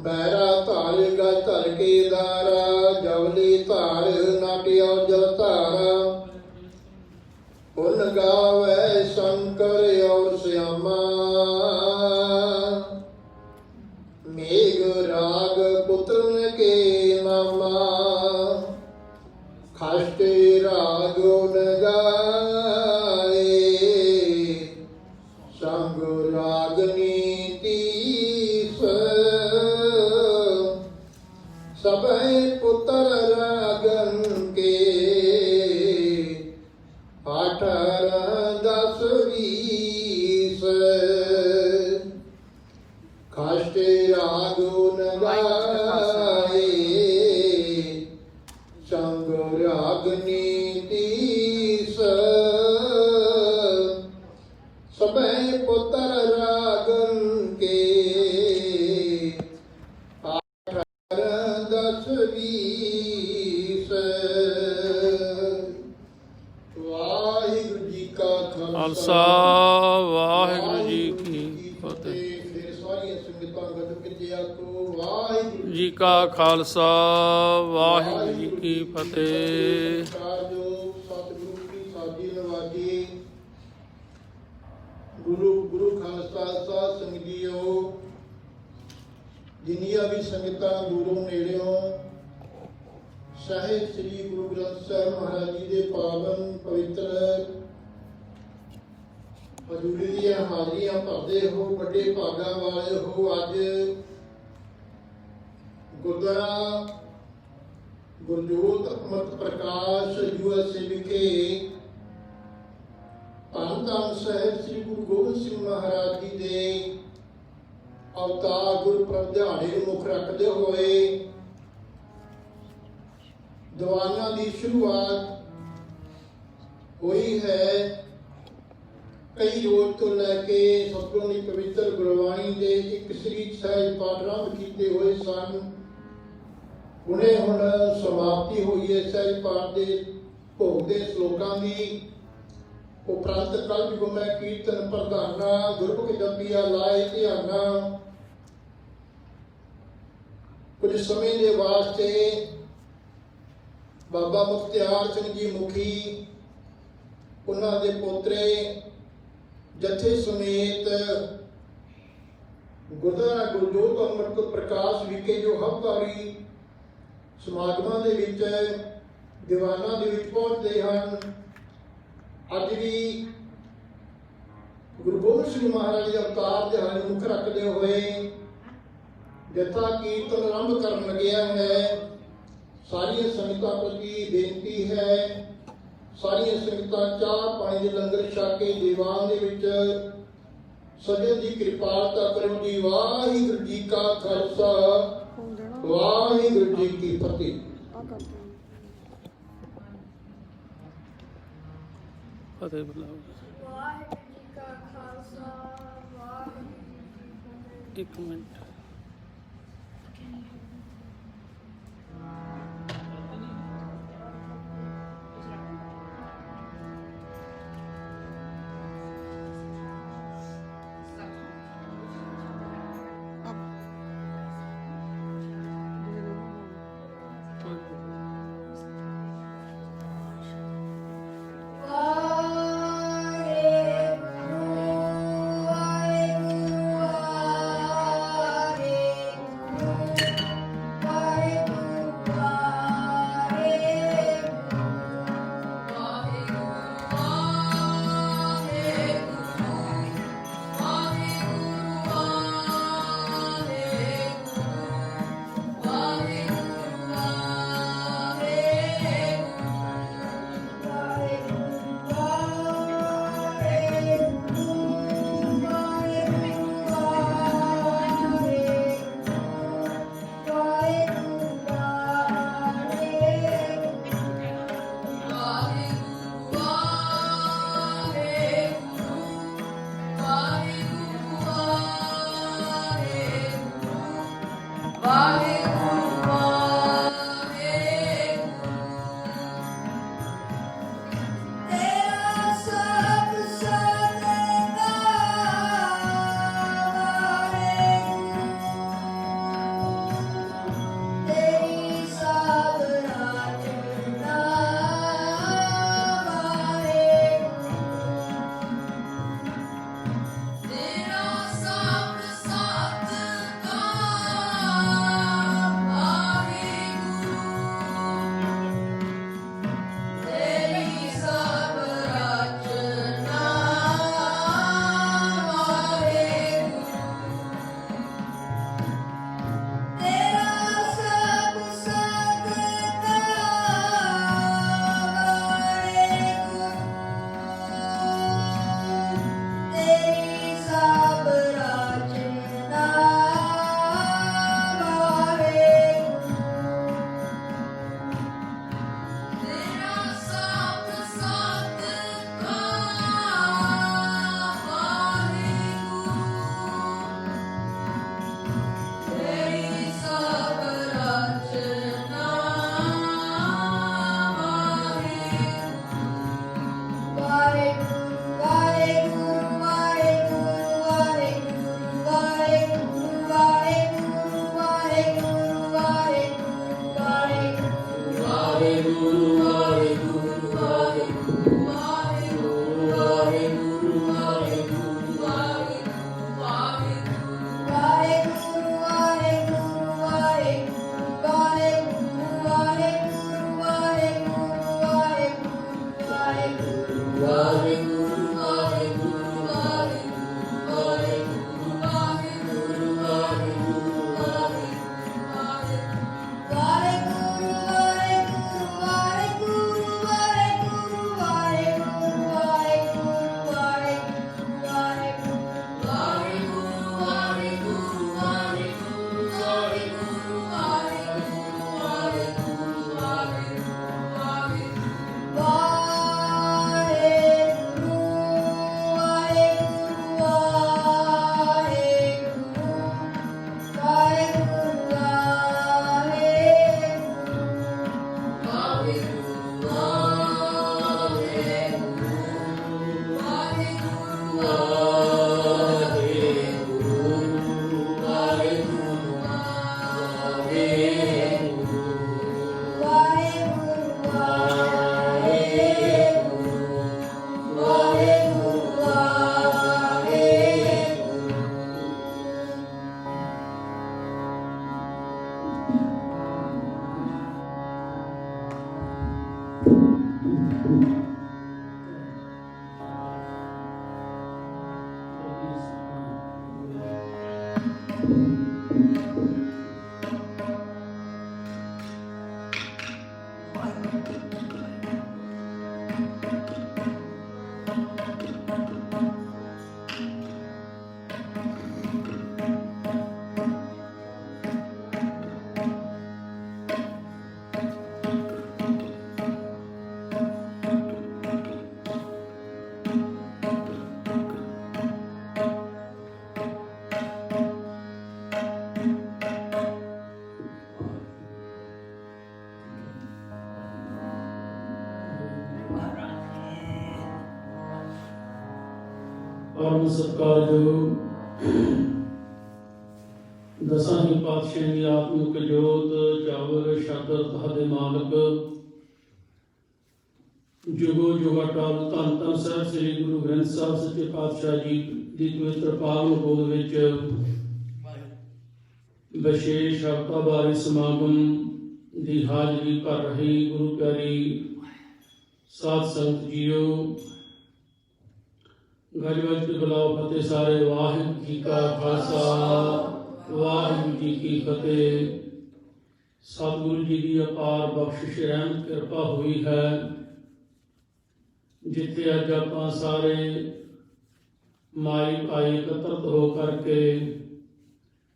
बैरा तार गा धर के दारा, जवली तार नाटिया जल तारा। उन गावे शंकर और श्यामा, मेघ राग पुत्र के नामा। खाष्टे राग उन गाए, संग राग नीति सबे पुत्र रागन के। 18-10-20 खाष्टे राग उन गाए, संग राग नीति सबे पुत्र रागन के। 18-10-20 ਵਾਹਿਗੁਰੂ ਜੀ ਕਾ ਖਾਲਸਾ ਵਾਹਿਗੁਰੂ ਜੀ ਕੀ ਫਤਿਹ। ਫਿਰ ਸਾਰੀਆਂ ਸੰਗਤਾਂ ਗੱਜ ਕੇ ਆਖੋ ਵਾਹਿਗੁਰੂ ਜੀ ਕਾ ਖਾਲਸਾ ਵਾਹਿਗੁਰੂ ਜੀ ਕੀ ਫਤਿਹ। ਸਤਿਕਾਰਯੋਗ ਸਤਿਗੁਰੂ ਕੀ ਸਾਜੀ ਨਵਾਜੀ। ਗੁਰੂ ਖਾਲਸਾ ਸਾਹਿਬ ਸੰਗਤ ਜੀਓ, ਜਿੰਨੀਆਂ ਵੀ ਸੰਗਤਾਂ ਦੂਰੋਂ ਨੇੜਿਓਂ ਸਾਹਿਬ ਸ੍ਰੀ ਗੁਰੂ ਗ੍ਰੰਥ ਸਾਹਿਬ ਮਹਾਰਾਜ ਜੀ ਦੇ ਪਾਵਨ ਪਵਿੱਤਰ ਹਜ਼ੂਰੀ ਦੀਆਂ ਹਾਜ਼ਰੀਆਂ ਭਰਦੇ ਹੋ, ਵੱਡੇ ਭਾਗਾਂ ਵਾਲੇ ਹੋ। ਅੱਜ ਗੁਰਦੁਆਰਾ ਗੁਰਜੋਤ ਅਮਰਤ ਪ੍ਰਕਾਸ਼ USA ਵਿਖੇ ਧੰਨ ਧੰਨ ਸਾਹਿਬ ਸ੍ਰੀ ਗੁਰੂ ਗੋਬਿੰਦ ਸਿੰਘ ਮਹਾਰਾਜ ਜੀ ਦੇ ਅਵਤਾਰ ਗੁਰਪੁਰਬ ਦਿਹਾੜੇ ਨੂੰ ਮੁੱਖ ਰੱਖਦੇ ਹੋਏ ਦੀਵਾਨਾਂ ਦੀ ਸ਼ੁਰੂਆਤ ਹੋਈ ਹੈ। ਕਈ ਰੋਜ਼ ਤੋਂ ਲੈ ਕੇ ਸਤਿਗੁਰਾਂ ਦੀ ਪਵਿੱਤਰ ਗੁਰਬਾਣੀ ਦੇ ਇੱਕ ਸ੍ਰੀ ਸਹਿਜ ਪਾਠ ਆਰੰਭ ਕੀਤੇ ਹੋਏ ਸਨ। ਹੁਣੇ ਹੁਣ ਸਮਾਪਤੀ ਹੋਈ ਹੈ ਸਹਿਜ ਪਾਠ ਦੇ ਭੋਗ ਦੇ ਸ਼ਲੋਕਾਂ ਦੀ। ਉਪਰੰਤ ਕੱਲ ਗੁਰਮੈ ਕੀਰਤਨ ਪ੍ਰਧਾਨਾ, ਗੁਰਮੁਖ ਜਪੀਆ ਲਾਏ ਧਿਆਨਾ। ਕੁਝ ਸਮੇਂ ਦੇ ਵਾਸਤੇ ਬਾਬਾ ਮੁਖਤਿਆਰ ਸਿੰਘ ਜੀ ਮੁਖੀ, ਉਹਨਾਂ ਦੇ ਪੋਤਰੇ ਜਥੇ ਸਮੇਤ ਗੁਰਦੁਆਰਾ ਗੁਰਜੋਤ ਅੰਮ੍ਰਿਤ ਪ੍ਰਕਾਸ਼ ਵਿਖੇ ਜੋ ਹਫ਼ਤਾਵਾਰੀ ਸਮਾਗਮਾਂ ਦੇ ਵਿੱਚ ਦੀਵਾਨਾਂ ਦੇ ਵਿੱਚ ਪਹੁੰਚਦੇ ਹਨ। ਅੱਜ ਵੀ ਗੁਰੂ ਗੋਬਿੰਦ ਸਿੰਘ ਮਹਾਰਾਜ ਦੇ ਅਵਤਾਰ ਦਿਹਾੜੇ ਨੂੰ ਮੁੱਖ ਰੱਖਦੇ ਹੋਏ ਜਥਾ ਕੀਰਤਨ ਆਰੰਭ ਕਰਨ ਲੱਗਿਆ ਹੈ। ਸਾਰੀਆਂ ਸੰਗਤਾਂ ਪ੍ਰਤੀ ਬੇਨਤੀ ਹੈ, ਸਾਰੀਆਂ ਸੰਗਤਾਂ ਚਾਹ ਪਾਣੀ ਦੇ ਲੰਗਰ ਛਕ ਕੇ ਦੀਵਾਨ ਦੇ ਵਿੱਚ ਸਜਣ ਦੀ ਕਿਰਪਾਲਤਾ ਕਰੋ ਜੀ। ਵਾਹਿਗੁਰੂ ਜੀ ਕਾ ਖਾਲਸਾ ਵਾਹਿਗੁਰੂ ਜੀ ਕੀ ਫਤਿਹ। ਫਤਿਹ ਬੁਲਾਓ। ਵਾਹਿਗੁਰੂ ਜੀ ਕਾ ਖਾਲਸਾ ਵਾਹਿਗੁਰੂ ਜੀ ਕੀ ਫਤਿਹ। ਇੱਕ ਮਿੰਟ। ਵਾਹਿਗੁਰੂ ਵਾਹਿਗੁਰੂ ਪਰਮ ਸਤਿਕਾਰਯੋਗ ਦਸਾਂ ਹੀ ਪਾਤਸ਼ਾਹਾਂ ਦੀ ਆਤਮਿਕ ਜੋਤ ਚਾਵਰ ਸ਼ਾਦਰ ਤੁਹਾਡੇ ਮਾਲਕ ਜੁਗੋ ਜੁਗ ਅਟਲ ਧੰਨ ਧੰਨ ਸਾਹਿਬ ਸ੍ਰੀ ਗੁਰੂ ਗ੍ਰੰਥ ਸਾਹਿਬ ਸੱਚੇ ਪਾਤਸ਼ਾਹ ਜੀ ਦੀ ਪਵਿੱਤਰ ਪਾਵਨ ਗੋਦ ਵਿੱਚ ਵਿਸ਼ੇਸ਼ ਹਫ਼ਤਾਵਾਰੀ ਸਮਾਗਮ ਦੀ ਹਾਜ਼ਰੀ ਕਰ ਰਹੀ ਗੁਰੂ ਪਿਆਰੀ ਸਾਧ ਸੰਗਤ ਜੀਓ, ਗੱਜ ਵੱਜ ਕੇ ਬੁਲਾਓ ਫਤਿਹ ਸਾਰੇ। ਵਾਹਿਗੁਰੂ ਜੀ ਕਾ ਖਾਲਸਾ, ਵਾਹਿਗੁਰੂ ਜੀ ਕੀ ਫਤਿਹ। ਸਤਿਗੁਰੂ ਜੀ ਦੀ ਅਪਾਰ ਬਖਸ਼ਿਸ਼ ਰਹਿਮਤ ਕਿਰਪਾ ਹੋਈ ਹੈ, ਜਿੱਥੇ ਅੱਜ ਆਪਾਂ ਸਾਰੇ ਮਾਈ ਭਾਈ ਇਕੱਤਰਤ ਹੋ ਕਰਕੇ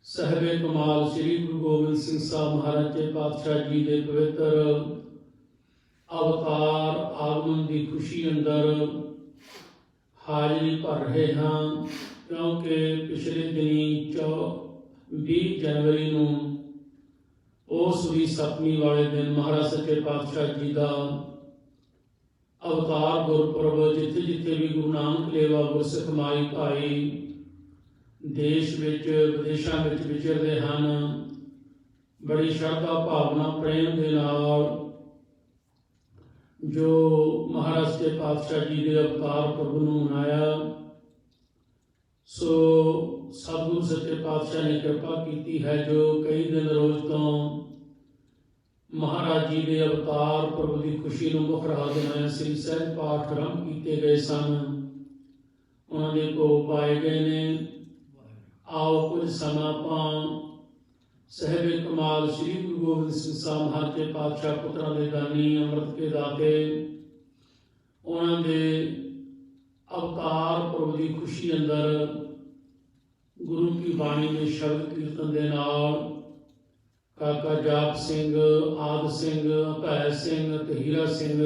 ਸਾਹਿਬੇ ਕਮਾਲ ਸ੍ਰੀ ਗੁਰੂ ਗੋਬਿੰਦ ਸਿੰਘ ਸਾਹਿਬ ਮਹਾਰਾਜ ਜੀ ਪਾਤਸ਼ਾਹ ਜੀ ਦੇ ਪਵਿੱਤਰ ਅਵਤਾਰ ਆਗਮਨ ਦੀ ਖੁਸ਼ੀ ਅੰਦਰ ਹਾਜ਼ਰੀ ਭਰ ਰਹੇ ਹਾਂ, ਕਿਉਂਕਿ ਪਿਛਲੇ ਦਿਨੀ 20 ਜਨਵਰੀ ਨੂੰ ਉਸ ਵੀ ਸੱਤਵੀਂ ਵਾਲੇ ਦਿਨ ਮਹਾਰਾਜ ਸੱਚੇ ਪਾਤਸ਼ਾਹ ਜੀ ਦਾ ਅਵਤਾਰ ਗੁਰਪੁਰਬ, ਜਿੱਥੇ ਜਿੱਥੇ ਵੀ ਗੁਰੂ ਨਾਨਕ ਲੇਵਾ ਗੁਰਸਿੱਖ ਮਾਈ ਭਾਈ ਦੇਸ਼ ਵਿੱਚ ਵਿਦੇਸ਼ਾਂ ਵਿੱਚ ਵਿਚਰਦੇ ਹਨ, ਬੜੀ ਸ਼ਰਧਾ ਭਾਵਨਾ ਪ੍ਰੇਮ ਦੇ ਨਾਲ ਜੋ ਮਹਾਰਾਜ ਸੱਚੇ ਪਾਤਸ਼ਾਹ ਜੀ ਦੇ ਅਵਤਾਰ ਪੁਰਬ ਨੂੰ ਮਨਾਇਆ। ਸੋ ਸਤਿਗੁਰੂ ਸੱਚੇ ਪਾਤਸ਼ਾਹ ਨੇ ਕਿਰਪਾ ਕੀਤੀ ਹੈ, ਜੋ ਕਈ ਦਿਨ ਰੋਜ਼ ਤੋਂ ਮਹਾਰਾਜ ਜੀ ਦੇ ਅਵਤਾਰ ਪੁਰਬ ਦੀ ਖੁਸ਼ੀ ਨੂੰ ਮੁੱਖ ਰਾਹ ਦੇਣਾ ਸ੍ਰੀ ਸਹਿਜ ਪਾਠ ਆਰੰਭ ਕੀਤੇ ਗਏ ਸਨ, ਉਹਨਾਂ ਦੇ ਭੋਗ ਪਾਏ ਗਏ ਨੇ। ਆਓ ਕੁਝ ਸਮਾਂ ਆਪਾਂ ਸਾਹਿਬੇ ਕਮਾਲ ਸ੍ਰੀ ਗੁਰੂ ਗੋਬਿੰਦ ਸਿੰਘ ਸਾਹਿਬ ਮਹਾਰਾਜ ਜੀ ਪਾਤਸ਼ਾਹ ਪੁੱਤਰਾਂ ਦੇ ਦਾਨੀ ਅੰਮ੍ਰਿਤ ਕੇ ਦਾਤੇ, ਉਹਨਾਂ ਦੇ ਅਵਤਾਰ ਪੁਰਬ ਦੀ ਖੁਸ਼ੀ ਅੰਦਰ ਗੁਰੂ ਕੀ ਬਾਣੀ ਦੇ ਸ਼ਬਦ ਕੀਰਤਨ ਦੇ ਨਾਲ ਕਾਕਾ ਜਾਪ ਸਿੰਘ, ਆਦ ਸਿੰਘ, ਭੈ ਸਿੰਘ ਤੇ ਹੀਰਾ ਸਿੰਘ,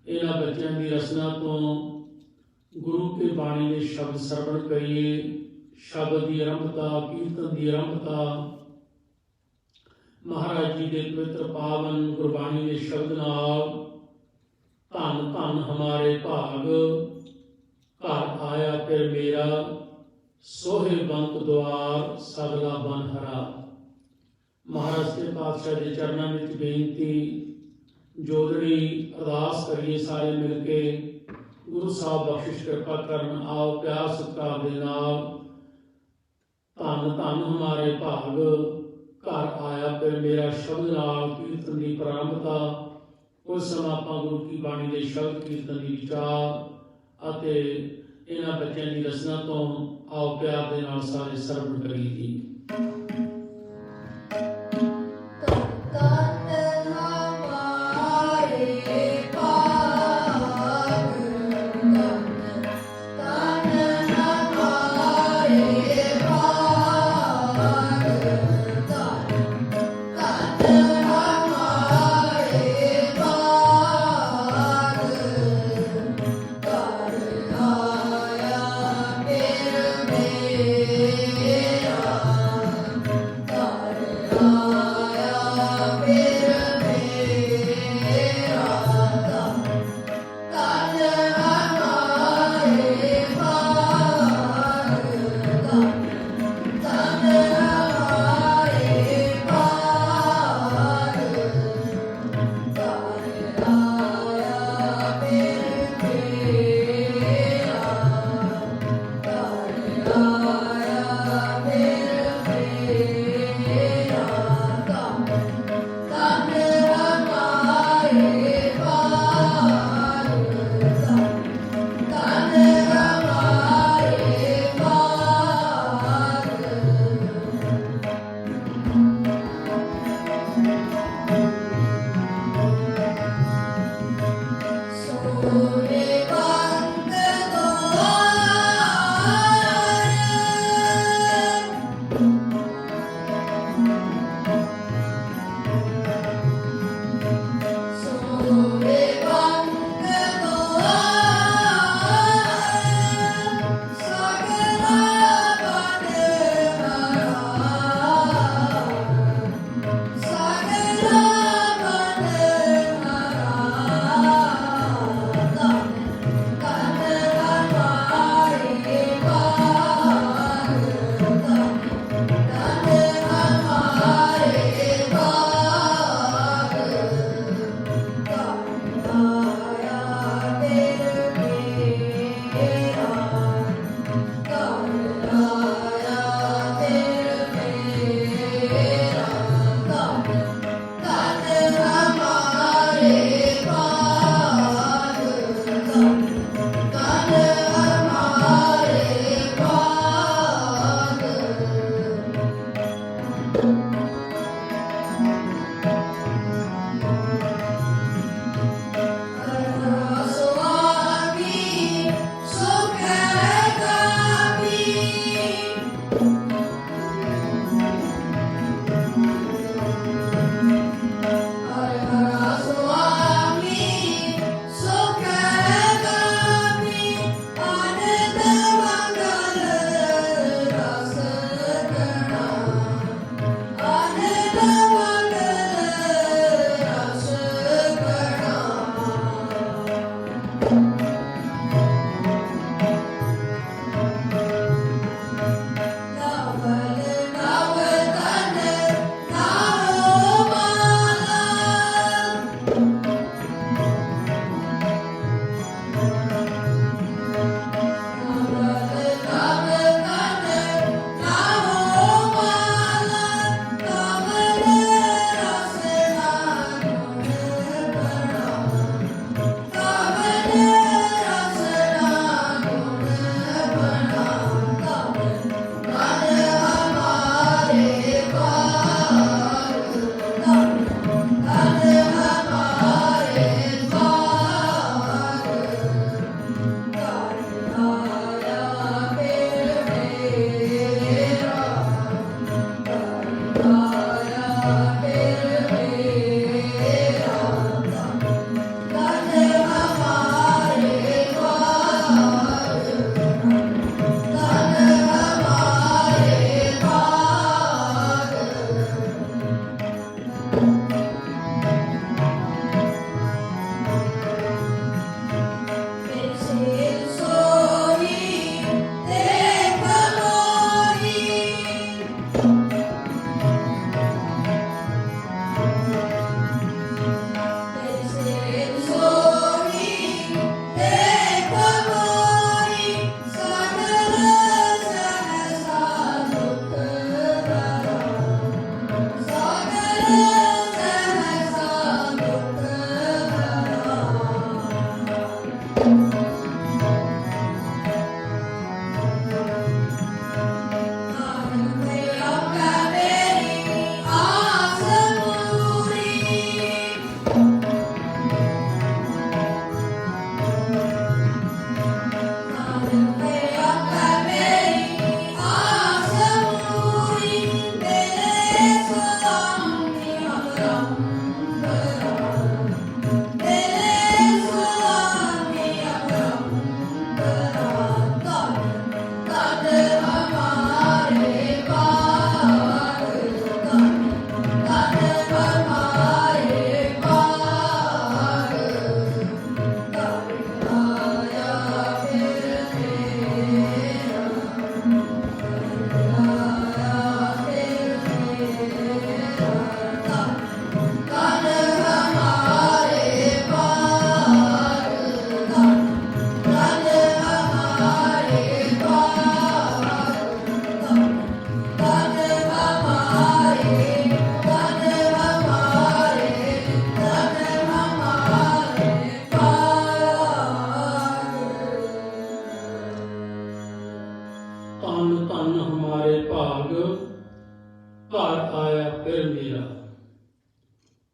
ਇਹਨਾਂ ਬੱਚਿਆਂ ਦੀ ਰਚਨਾ ਤੋਂ ਗੁਰੂ ਕੀ ਬਾਣੀ ਦੇ ਸ਼ਬਦ ਸਰਵਣ ਕਰੀਏ। ਸ਼ਬਦ ਦੀ ਆਰੰਭਤਾ, ਕੀਰਤਨ ਦੀ ਆਰੰਭਤਾ ਮਹਾਰਾਜ ਜੀ ਦੇ ਪਵਿੱਤਰ ਪਾਵਨ ਗੁਰਬਾਣੀ ਦੇ ਸ਼ਬਦ ਨਾਲ। ਧੰਨ ਧੰਨ ਹਮਾਰੇ ਭਾਗ, ਘਰ ਆਇਆ ਫਿਰ ਮੇਰਾ, ਸੋਹੇ ਬੰਤ ਦੁਆਰ ਸਗਲਾ ਬਨ ਹਰਾ। ਮਹਾਰਾਜ ਦੇ ਪਾਤਸ਼ਾਹ ਦੇ ਚਰਨਾਂ ਵਿੱਚ ਬੇਨਤੀ ਜੋਦੜੀ ਅਰਦਾਸ ਕਰੀਏ ਸਾਰੇ ਮਿਲ ਕੇ। ਗੁਰੂ ਸਾਹਿਬ ਬਖਸ਼ਿਸ਼ ਕਿਰਪਾ ਕਰਨ। ਆਓ ਪਿਆਰ ਸਤਿਕਾਰ ਦੇ ਨਾਲ ਧੰਨ ਧੰਨ ਹਮਾਰੇ ਭਾਗ, ਘਰ ਆਇਆ ਫਿਰ ਮੇਰਾ ਸ਼ਬਦ ਨਾਲ ਕੀਰਤਨ ਦੀ ਪ੍ਰਾਰੰਭਤਾ। ਉਸ ਸਮਾਂ ਆਪਾਂ ਗੁਰੂ ਕੀ ਬਾਣੀ ਦੇ ਸ਼ਬਦ ਕੀਰਤਨ ਦੀ ਵਿਚਾਰ ਅਤੇ ਇਹਨਾਂ ਬੱਚਿਆਂ ਦੀ ਰਚਨਾ ਤੋਂ ਆਓ ਪਿਆਰ ਦੇ ਨਾਲ ਸਾਰੇ ਸਰਵਣ ਕਰੀਏ ਜੀ।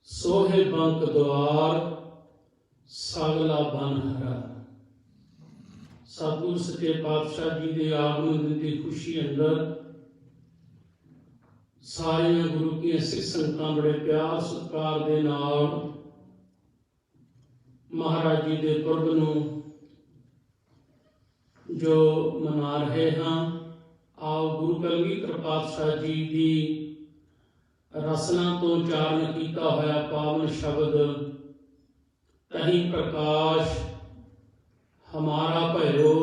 सोहे बंक द्वार सगला बन हरा। सतगुरु सच्चे पातशाह जी के आगमन की खुशी अंदर सारिया गुरु की सिख संगतां बड़े प्यार सत्कार दे नाल महाराज जी के पुरब नूं जो मना रहे हाँ। आओ गुरु कलगीधर पातशाह जी की रसना तो उचारण किया होया पावन शब्द तही प्रकाश हमारा भैरो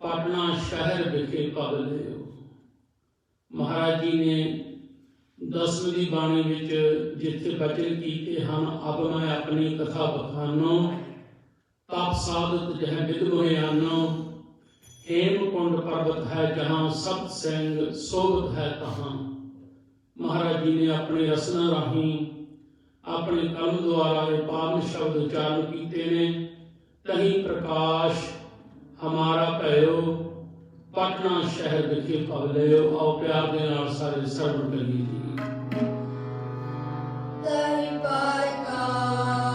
पटना शहर विखे पग लियो। महाराज जी ने 10वीं दी बाणी विच जिथे बचन कीते हैं, अब मैं अपनी कथा बखानो तप साधत जह विद आनो। हेमकुंड पर्वत है जहाँ सत सिंह सोभत है तहाँ। महाराज जी ने अपनी रसना राही अपने कलम द्वारा ये पावन शब्द उच्चारण किए ने। तही प्रकाश हमारा भैरो पटना शहर विखे पग लियो। आओ प्यार दे नाल सारे सरवण करिए जी। तही प्रकाश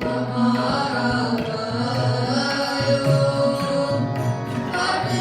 हमारा भैरो पटना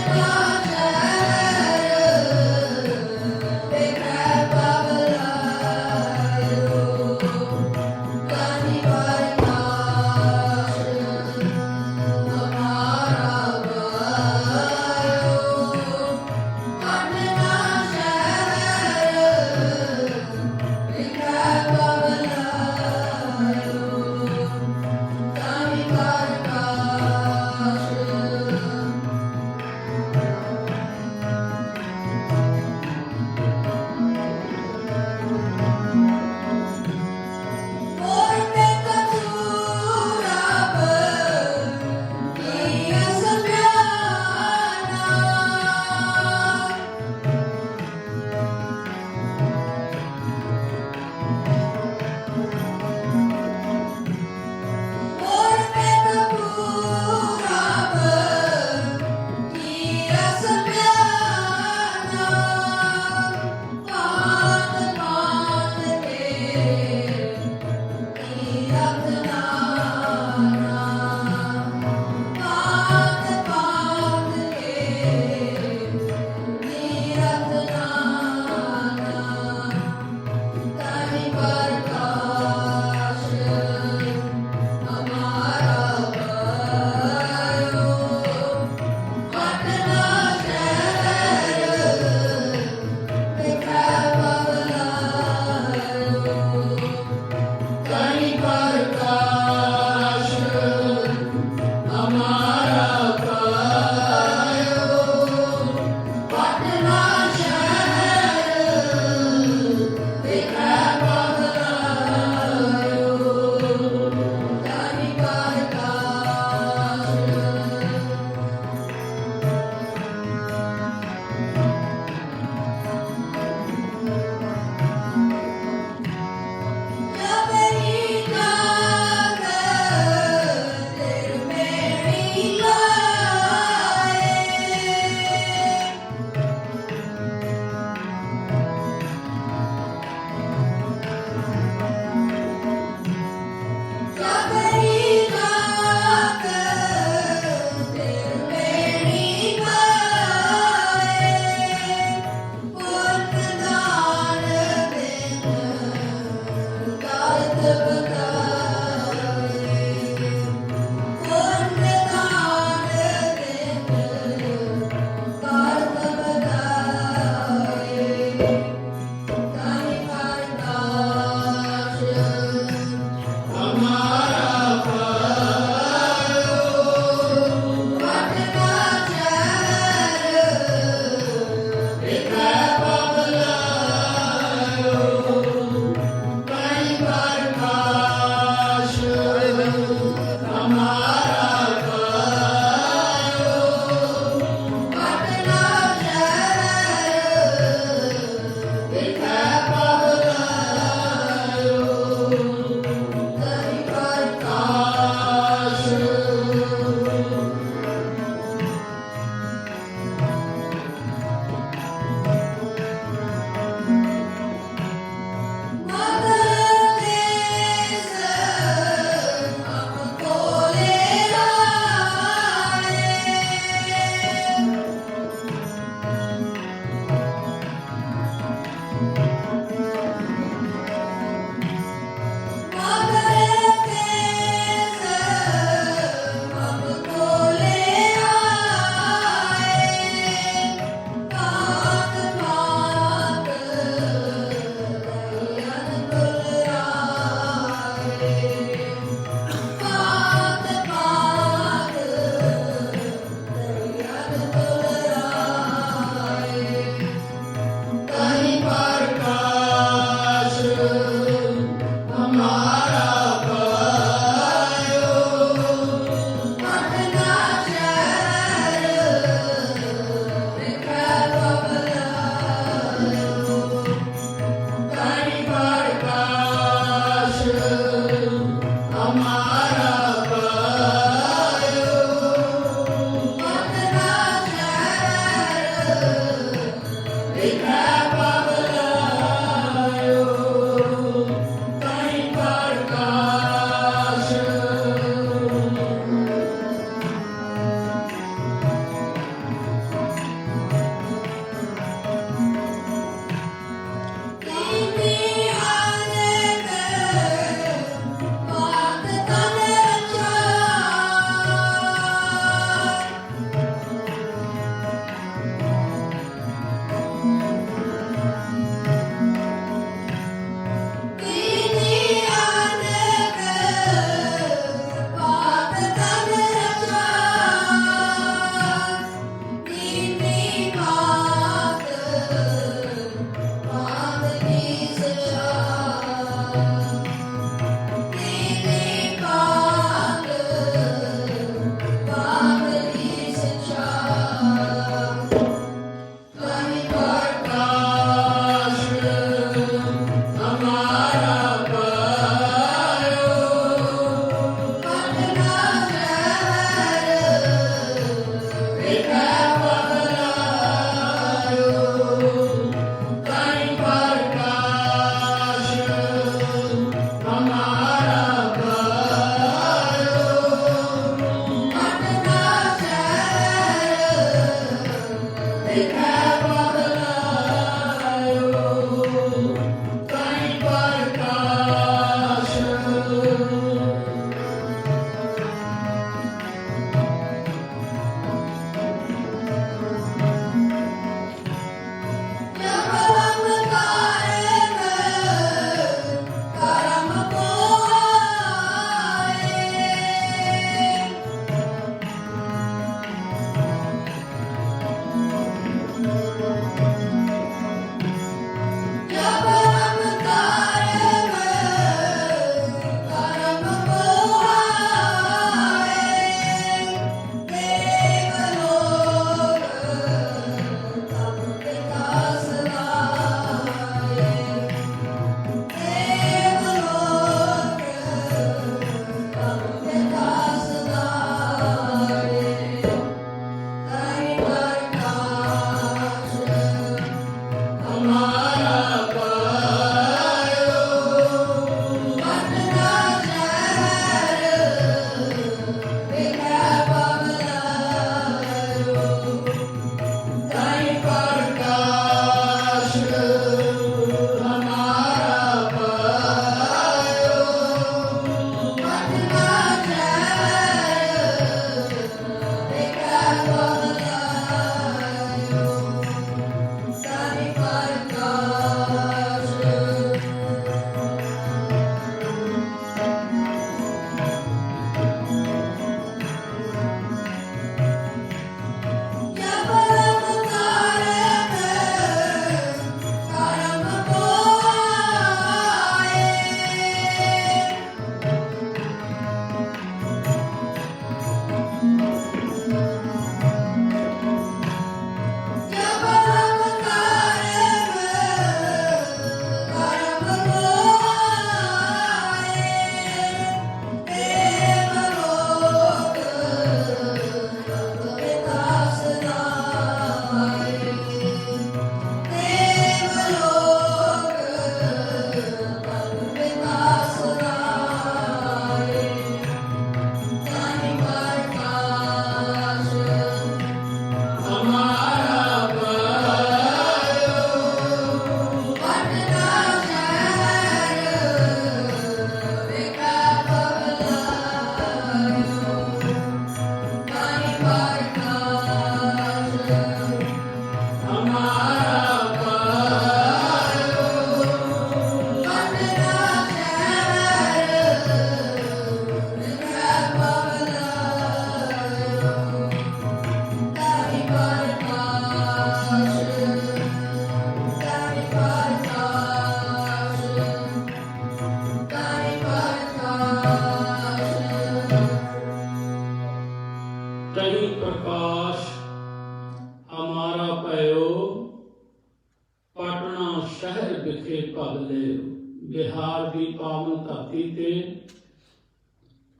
ਬਿਹਾਰ ਦੀ ਪਾਵਨ ਧਰਤੀ ਤੇ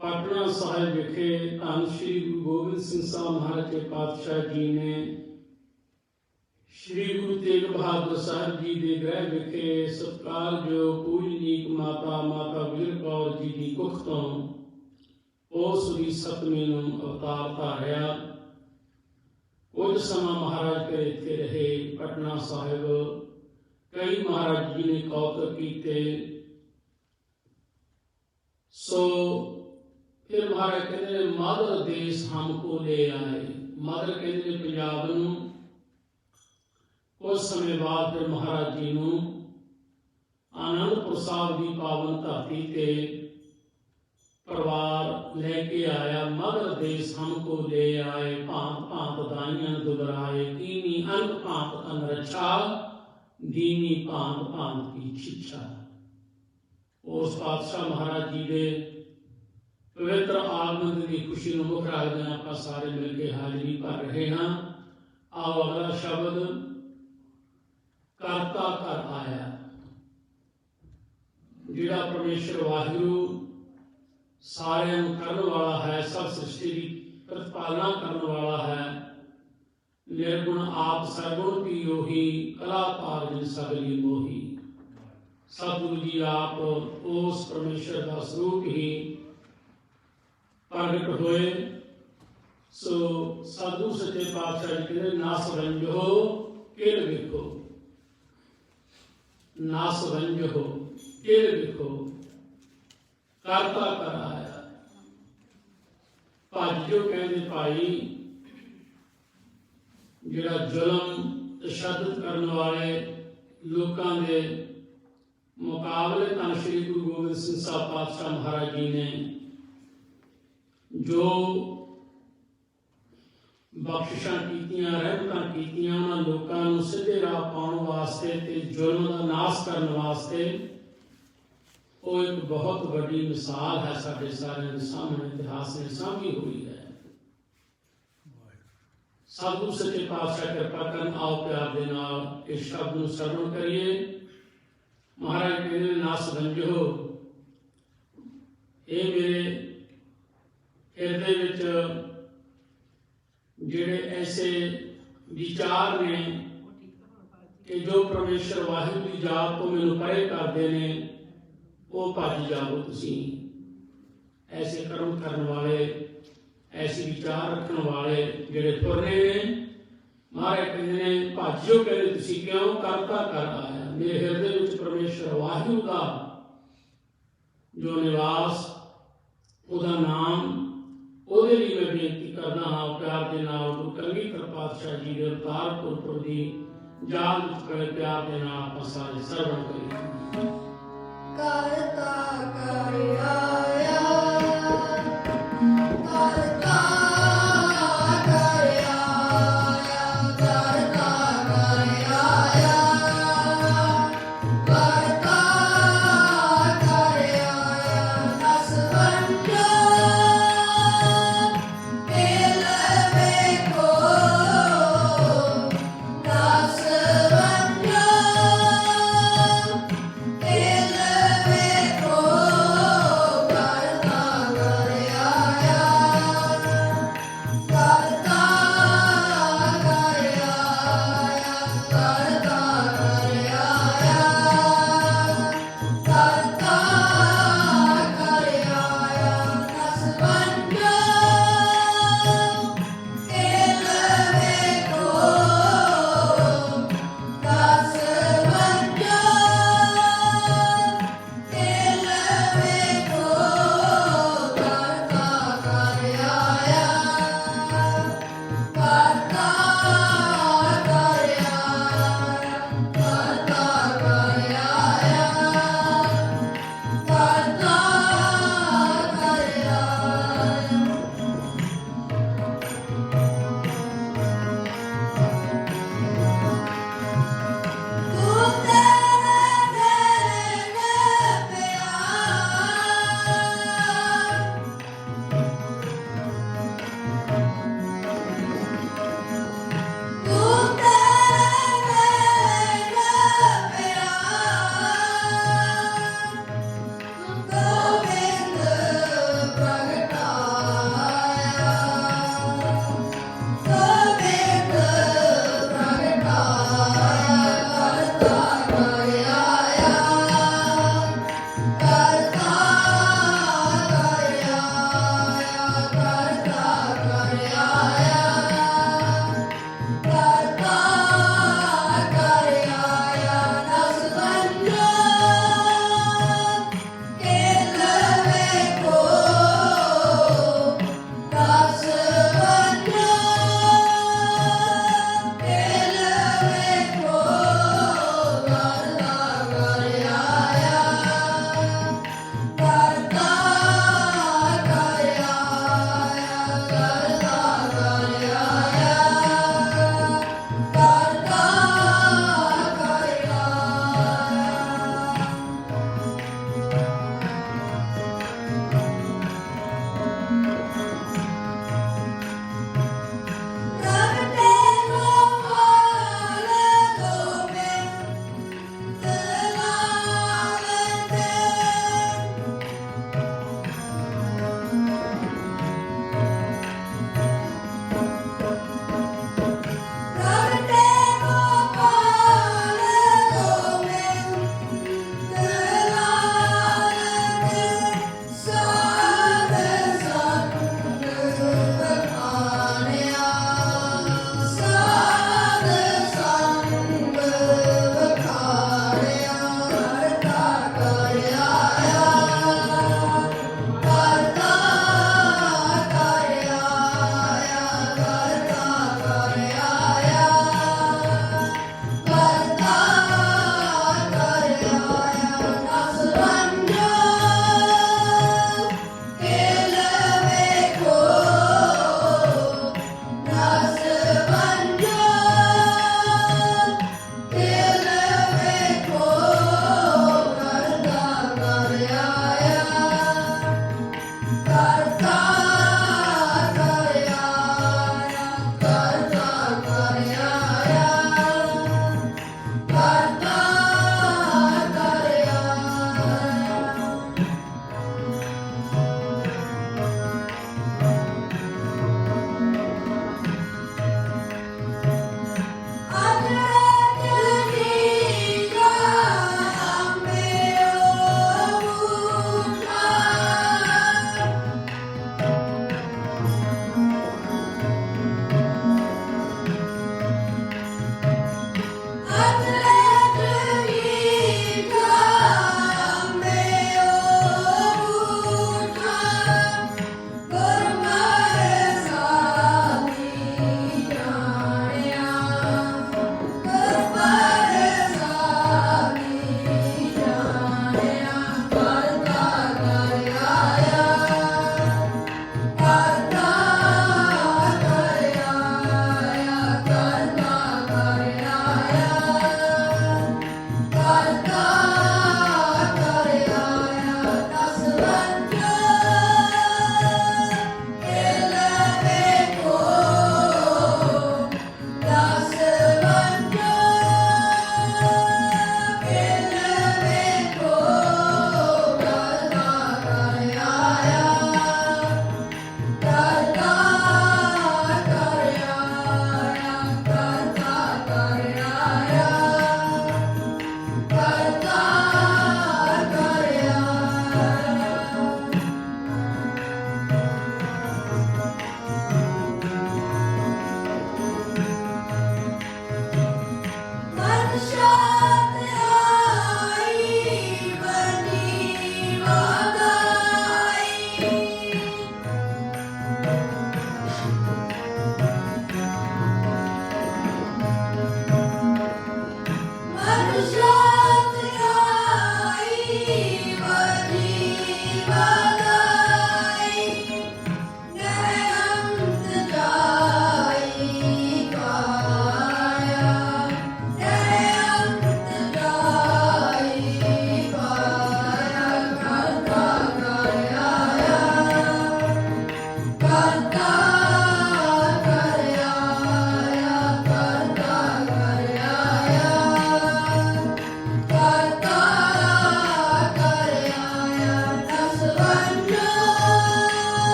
ਪਟਨਾ ਸਾਹਿਬ ਵਿਖੇ ਧੰਨ ਸ਼੍ਰੀ ਗੁਰੂ ਗੋਬਿੰਦ ਸਿੰਘ ਸਾਹਿਬ ਮਹਾਰਾਜ ਕੇ ਪਾਤਸ਼ਾਹ ਜੀ ਨੇ ਸ਼੍ਰੀ ਗੁਰੂ ਤੇਗ ਬਹਾਦਰ ਸਾਹਿਬ ਜੀ ਦੇ ਗ੍ਰਹਿ ਵਿਖੇ ਸਤਿਕਾਰਯੋਗ ਪੂਜਨੀਕ ਮਾਤਾ ਗੁਜਰ ਕੌਰ ਜੀ ਦੀ ਕੁੱਖ ਤੋਂ ਉਸ ਦੀ ਸਤਵੀਂ ਨੂੰ ਅਵਤਾਰ ਧਾਰਿਆ। ਕੁਝ ਸਮਾਂ ਮਹਾਰਾਜ ਘਰੇ ਇੱਥੇ ਰਹੇ ਪਟਨਾ ਸਾਹਿਬ। ਕਈ ਮਹਾਰਾਜ ਜੀ ਨੇ ਕੌਤਕ ਕੀਤੇ। ਸੋ ਫਿਰ ਮਹਾਰਾਜ ਕਹਿੰਦੇ ਨੇ ਮਾਦਰ ਦੇਸ਼ ਹਮਕੋ ਲੈ ਆਏ। ਮਾਦਰ ਕਹਿੰਦੇ ਨੇ ਪੰਜਾਬ ਨੂੰ। ਕੁਝ ਸਮੇਂ ਬਾਅਦ ਫਿਰ ਮਹਾਰਾਜ ਜੀ ਨੂੰ ਆਨੰਦਪੁਰ ਸਾਹਿਬ ਦੀ ਪਾਵਨ ਧਰਤੀ ਤੇ ਪਰਿਵਾਰ ਲੈ ਕੇ ਆਇਆ। ਮਦਰ ਦੇਸ਼ ਹਮਕੋ ਲੈ ਆਏ, ਭਾਂਤ ਭਾਂਤ ਦਾਈਆਂ ਦੁਬਰਾਏ, ਕੀਨੀ ਅੰਤ ਭਾਂਤ ਅਨ ਰਛਾ, ਦੀਨੀ ਭਾਂਤ ਭਾਂਤ ਕੀ ਛਿੱਛਾ। ਉਸ ਪਾਤਸ਼ਾਹ ਮਹਾਰਾਜ ਜੀ ਦੇ ਪਵਿੱਤਰ ਆਗਮਨ ਦੀ ਖੁਸ਼ੀ ਨੂੰ ਮੁੱਖ ਰੱਖਦੇ ਆਪਾਂ ਸਾਰੇ ਮਿਲ ਕੇ ਹਾਜ਼ਰੀ ਭਰ ਰਹੇ ਹਾਂ। ਆਓ ਅਗਲਾ ਸ਼ਬਦ ਕਰਤਾ ਘਰ ਆਇਆ। ਜਿਹੜਾ ਪਰਮੇਸ਼ਰ ਵਾਹਿਗੁਰੂ ਸਾਰਿਆਂ ਨੂੰ ਕਰਨ ਵਾਲਾ ਹੈ, ਸਭ ਸ੍ਰਿਸ਼ਟੀ ਦੀ ਪ੍ਰਤਪਾਲਨਾ ਕਰਨ ਵਾਲਾ ਹੈ। ਨਿਰਗੁਣ ਆਪ ਸਰਗੁਣ ਕੀ ਉਹੀ, ਕਲਾ ਕਾਰਜ ਸਗਲੀ ਮੋਹੀ। ਸਤਿਗੁਰੂ ਜੀ ਆਪ ਉਸ ਪਰਮੇਸ਼ਰ ਦਾ ਸਰੂਪ ਹੀ ਪ੍ਰਗਟ ਹੋਏ। ਸੋ ਸਾਧੂ ਸੱਚੇ ਪਾਤਸ਼ਾਹ ਜੀ ਕਹਿੰਦੇ ਨਸ ਵੰਜੋ ਕਿਲ ਵੇਖੋ, ਨਸ ਵੰਜੋ ਕਿਲ ਵੇਖੋ, ਕਰਤਾ ਕਰ ਆਇਆ। ਭੱਜ ਜੋ ਕਹਿੰਦੇ ਭਾਈ, ਜਿਹੜਾ ਜ਼ੁਲਮ ਤਸ਼ੱਦਦ ਕਰਨ ਵਾਲੇ ਲੋਕਾਂ ਦੇ ਮੁਕਾਬਲੇ ਤਾਂ ਸ੍ਰੀ ਗੁਰੂ ਗੋਬਿੰਦ ਸਿੰਘ ਸਾਹਿਬ ਪਾਤਸ਼ਾਹ ਮਹਾਰਾਜ ਜੀ ਨੇ ਜੋ ਬਖਸ਼ਿਸ਼ਾਂ ਕੀਤੀਆਂ, ਰਹਿਮਤਾਂ ਕੀਤੀਆਂ, ਉਹਨਾਂ ਲੋਕਾਂ ਨੂੰ ਸਿੱਧੇ ਰਾਹ ਪਾਉਣ ਵਾਸਤੇ ਤੇ ਜ਼ੁਲਮ ਦਾ ਨਾਸ਼ ਕਰਨ ਵਾਸਤੇ, ਉਹ ਇੱਕ ਬਹੁਤ ਵੱਡੀ ਮਿਸਾਲ ਹੈ ਸਾਡੇ ਸਾਰਿਆਂ ਦੇ ਸਾਹਮਣੇ, ਇਤਿਹਾਸ ਨੇ ਸਾਂਭੀ ਹੋਈ ਹੈ। ਸਾਧੂ ਸੱਚੇ ਪਾਤਸ਼ਾਹ ਕਿਰਪਾ ਕਰਨ, ਆਓ ਪਿਆਰ ਦੇ ਨਾਲ ਇਸ ਸ਼ਬਦ ਨੂੰ ਸਰਵਣ ਕਰੀਏ। ਮਹਾਰਾਜ ਕਹਿੰਦੇ ਨਸ ਵੰਜੋ, ਇਹ ਮੇਰੇ ਹਿਰਦੇ ਵਿੱਚ ਜਿਹੜੇ ਐਸੇ ਵਿਚਾਰ ਨੇ ਕਿ ਜੋ ਪਰਮੇਸ਼ਰ ਵਾਹਿਗੁਰੂ ਦੀ ਜਾਤ ਤੋਂ ਮੈਨੂੰ ਪਰੇ ਕਰਦੇ ਨੇ, ਉਹ ਭੱਜ ਜਾਓ ਤੁਸੀਂ। ਐਸੇ ਕਰਮ ਕਰਨ ਵਾਲੇ, ਐਸੇ ਵਿਚਾਰ ਰੱਖਣ ਵਾਲੇ ਜਿਹੜੇ ਤੁਰਨੇ ਨੇ, ਮਹਾਰਾਜ ਕਹਿੰਦੇ ਨੇ ਭੱਜੋ, ਕਹਿੰਦੇ ਤੁਸੀਂ ਕਿਉਂ, ਕਰਤਾ ਕਰ ਆਇਆ। ਮੇਰੇ ਹਿਰਦੇ ਵਿੱਚ ਪਰਮੇਸ਼ਰ ਵਾਹਿਗੁਰੂ ਦਾ ਜੋ ਨਿਵਾਸ, ਉਹਦਾ ਨਾਮ, ਉਹਦੇ ਲਈ ਮੈਂ ਬੇਨਤੀ ਕਰਦਾ ਹਾਂ ਪਿਆਰ ਦੇ ਨਾਲ। ਗੁਰੂ ਕਲਗੀਧਰ ਪਾਤਸ਼ਾਹ ਜੀ ਦੇ ਅਵਤਾਰ ਪੁਰਬ ਦੀ ਯਾਦ ਵਿੱਚ ਬੜੇ ਪਿਆਰ ਦੇ ਨਾਲ ਆਪਾਂ ਸਾਰੇ ਸਰਵਣ ਕਰੀਏ। ਕਰਤਾ ਕਰ ਆਇਆ, ਕਰਤਾ ਕਰ ਆਇਆ, ਕਰਤਾ ਕਰ ਆਇਆ, ਕਰਤਾ ਕਰ ਆਇਆ। ਨਸ ਵੰਜੋ ਕਿਲ ਵੇਖੋ, ਨਸ ਵੰਜੋ ਕਿਲ ਵੇਖੋ, ਕਰਤਾ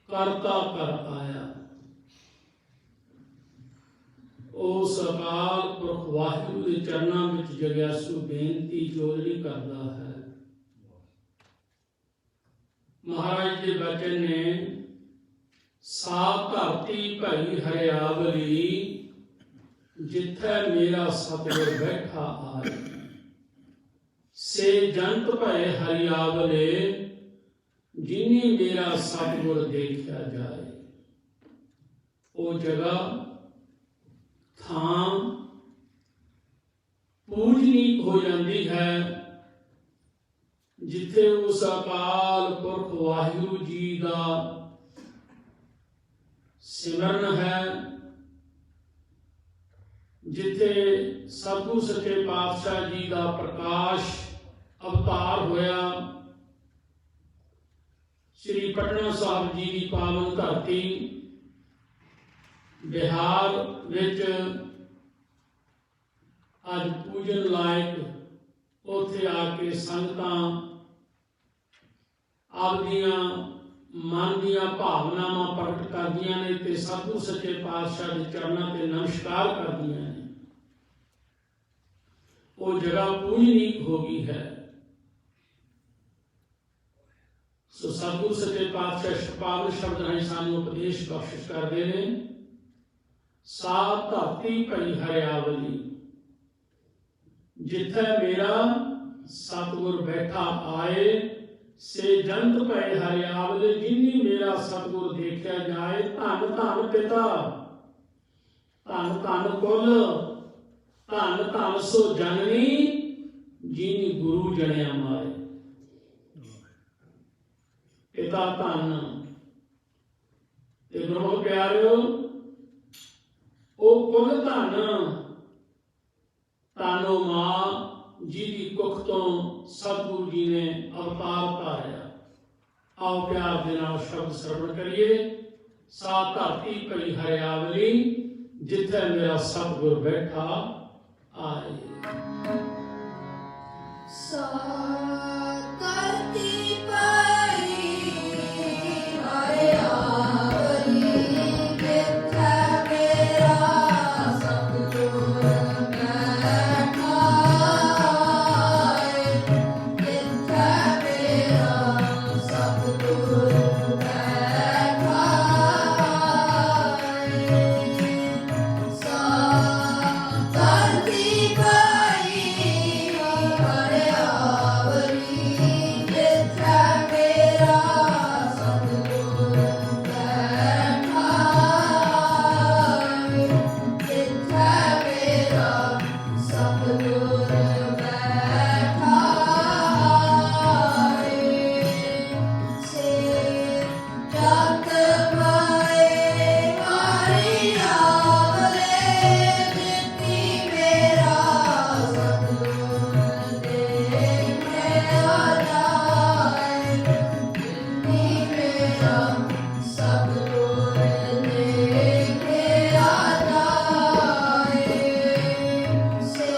ਕਰਤਾ ਕਰ ਆਇਆ। ਉਸ ਅਕਾਲ ਪੁਰਖ ਵਾਹਿਗੁਰੂ ਦੇ ਚਰਨਾਂ ਵਿੱਚ ਜਗਿਆਸੂ ਬੇਨਤੀ ਜੋਦੜੀ ਕਰਦਾ ਹੈ। ਮਹਾਰਾਜ ਦੇ ਬਚਨ ਨੇ ਸਾਹ ਧਰਤੀ ਭਈ ਹਰਿਆਵਲੀ, ਜਿੱਥੈ ਮੇਰਾ ਸਤਿਗੁਰ ਬੈਠਾ ਆਏ। ਸੇ ਜੰਤ ਭਏ ਹਰਿਆਵਲੇ, ਜਿਨੀ ਮੇਰਾ ਸਤਿਗੁਰ ਦੇਖਿਆ ਜਾਏ। ਉਹ ਜਗ੍ਹਾ ਥਾਂ ਪੂਜਨੀਕ ਹੋ ਜਾਂਦੀ ਹੈ ਜਿੱਥੇ ਉਸ ਅਕਾਲ ਪੁਰਖ ਵਾਹਿਗੁਰੂ ਜੀ ਦਾ ਸਿਮਰਨ ਹੈ, ਜਿੱਥੇ ਸਤਿਗੁਰੂ ਸੱਚੇ ਪਾਤਸ਼ਾਹ ਜੀ ਦਾ ਪ੍ਰਕਾਸ਼ ਅਵਤਾਰ ਹੋਇਆ। ਸ੍ਰੀ ਪਟਨਾ ਸਾਹਿਬ ਜੀ ਦੀ ਪਾਵਨ ਧਰਤੀ ਬਿਹਾਰ ਵਿੱਚ ਅੱਜ ਪੂਜਨ ਲਾਇਕ ਉੱਥੇ ਆ ਕੇ ਸੰਗਤਾਂ ਆਪਦੀਆਂ ਮਨ ਦੀਆਂ ਭਾਵਨਾਵਾਂ ਪ੍ਰਗਟ ਕਰਦੀਆਂ ਨੇ ਤੇ ਸਤਿਗੁਰੂ ਸੱਚੇ ਪਾਤਸ਼ਾਹ ਦੇ ਚਰਨਾਂ ਤੇ ਨਮਸਕਾਰ ਕਰਦੀਆਂ ਨੇ। ਉਹ ਜਗ੍ਹਾ ਪੂਜਨੀਕ ਹੋ ਗਈ ਹੈ। ਸੋ ਸਤਿਗੁਰੂ ਸੱਚੇ ਪਾਤਸ਼ਾਹ ਪਾਵਨ ਸ਼ਬਦ ਰਾਹੀਂ ਸਾਨੂੰ ਉਪਦੇਸ਼ ਬਖਸ਼ਿਸ਼ ਕਰਦੇ ਨੇ। ਸਾਹ ਧਰਤੀ ਭਈ ਹਰਿਆਵਲੀ, ਜਿੱਥੇ ਮੇਰਾ ਸਤਿਗੁਰ ਬੈਠਾ ਆਏ। ਸੇ ਜੰਤ ਭਏ ਹਰਿਆਵਲੇ, ਜਿਨੀ ਮੇਰਾ ਸਤਿਗੁਰ ਦੇਖਿਆ ਜਾਏ। ਧੰਨ ਧੰਨ ਪਿਤਾ, ਧੰਨ ਧੰਨ ਕੁਲ, ਧੰਨ ਧੰਨ ਸੋ ਜਨਨੀ, ਜਿਨੀ ਗੁਰੂ ਜਣਿਆ ਮਾਰੇ। ਪਿਤਾ ਧੰਨ ਤੇ ਗੁਰੂ ਪਿਆਰਿਓ, ਉਹ ਕੁਲ ਧੰਨ, ਧੰਨੋ ਮਾਂ ਜੀ ਦੀ ਕੁੱਖ ਤੋਂ ਸਤਿਗੁਰੂ ਜੀ ਨੇ ਅਵਤਾਰ ਧਾਰਿਆ। ਆਓ ਪਿਆਰ ਦੇ ਨਾਲ ਸ਼ਬਦ ਸਰਵਣ ਕਰੀਏ। ਸਾ ਧਰਤੀ ਭਈ ਹਰਿਆਵਲੀ, ਜਿੱਥੇ ਮੇਰਾ ਸਤਿਗੁਰ ਬੈਠਾ ਆਏ। ਧਰਤੀ ਪਈ ਹਰਿਆਵਲੀ, ਜਿੱਥੇ ਮੇਰਾ ਸਤਿਗੁਰ ਬੈਠਾ ਏ, ਜਿੱਥੇ ਮੇਰਾ ਸਤਿਗੁਰ ਬੈਠਾ ਏ। ਧਰਤੀ ਪਈ ਹਰਿਆਵਲੀ, ਜਿੱਥੇ ਮੇਰਾ ਸਤਿਗੁਰ ਬੈਠਾ ਏ, ਜਿੱਥੇ ਮੇਰਾ ਸਤਿਗੁਰ ਬੈਠਾ ਏ। ਸੇ ਜਗ ਮਾਏ ਹਰਿਆਵਲੇ, ਜਿੱਥੇ ਮੇਰਾ ਸਤਿਗੁਰ ਦੇਖਿਆ ਜਾਏ, ਜਿੱਥੇ ਮੇਰਾ ਸਤਿਗੁਰ ਦੇਖਿਆ ਜਾਏ। ਸੇ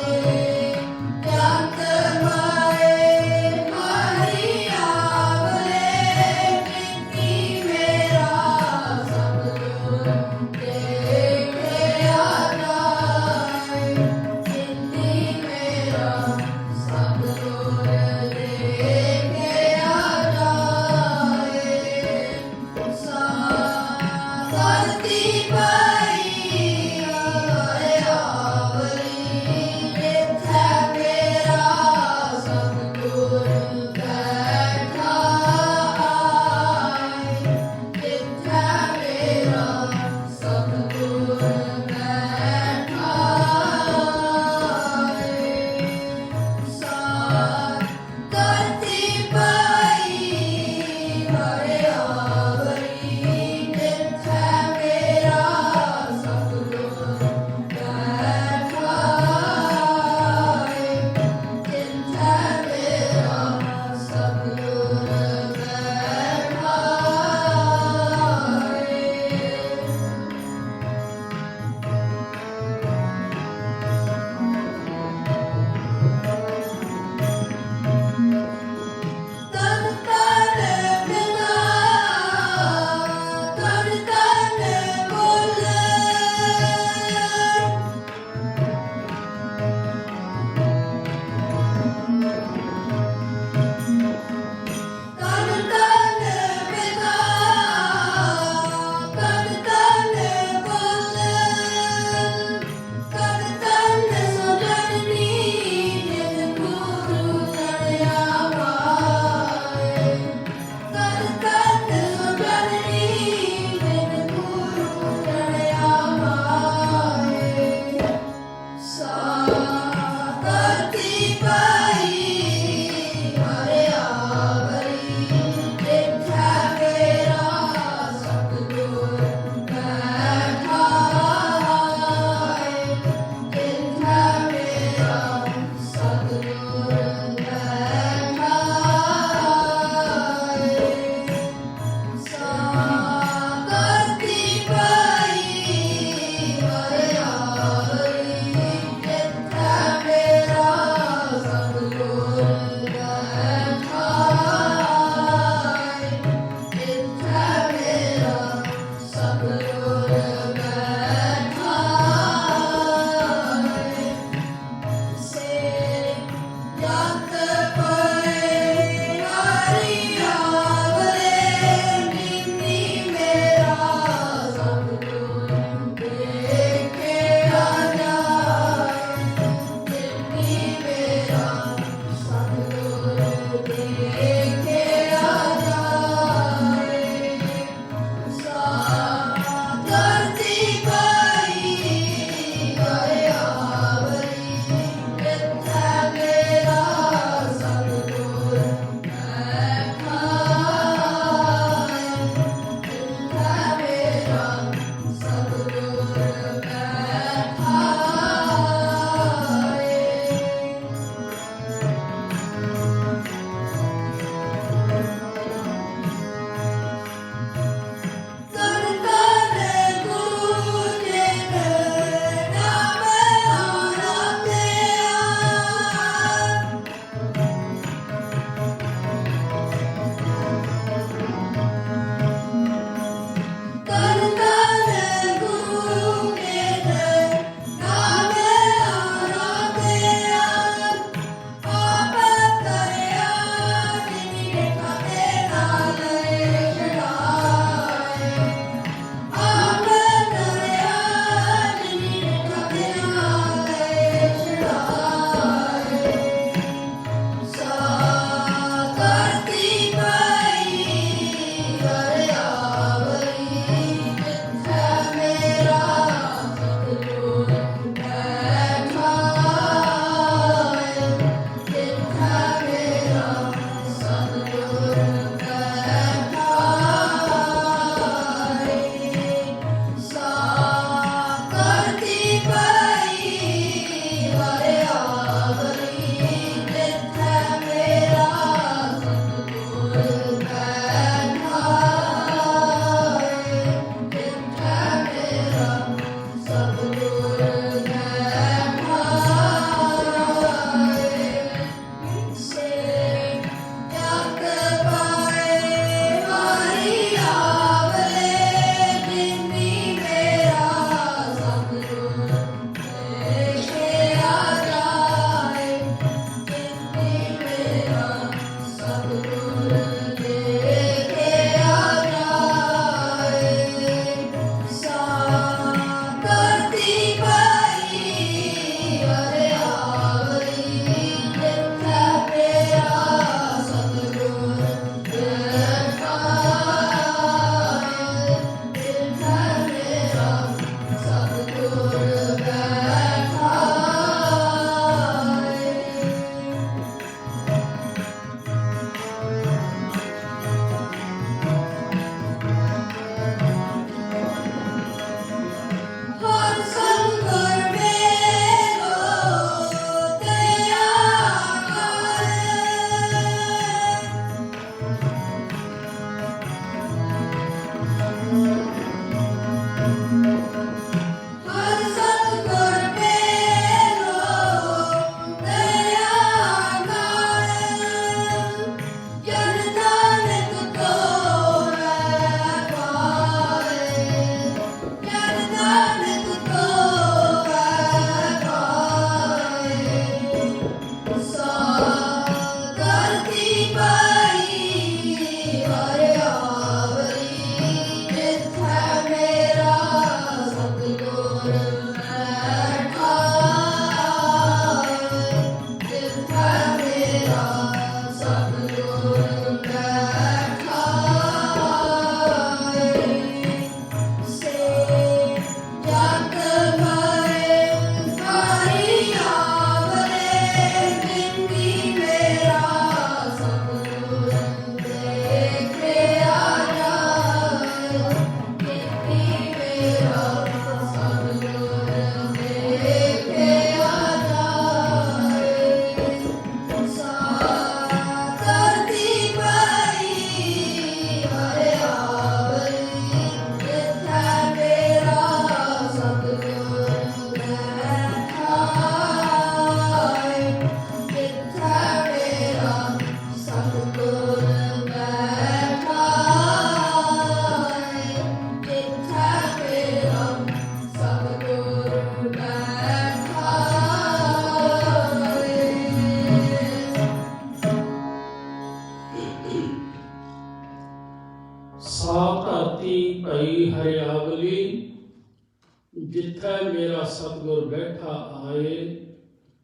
मेरा सतगुर बैठा आए,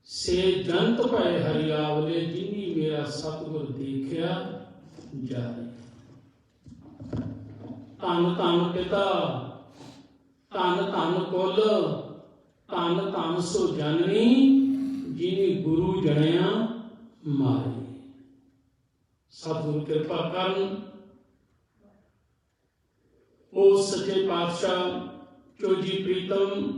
से जंत भय हरियावले, जिनी मेरा सतगुर देखिया जाए। धन धन पिता, धन धन कुल, धन धन सो जननी, जिनी गुरु जनिया मारे। सतगुरु कृपा करन। ओ सच्चे पातशाह चोजी प्रीतम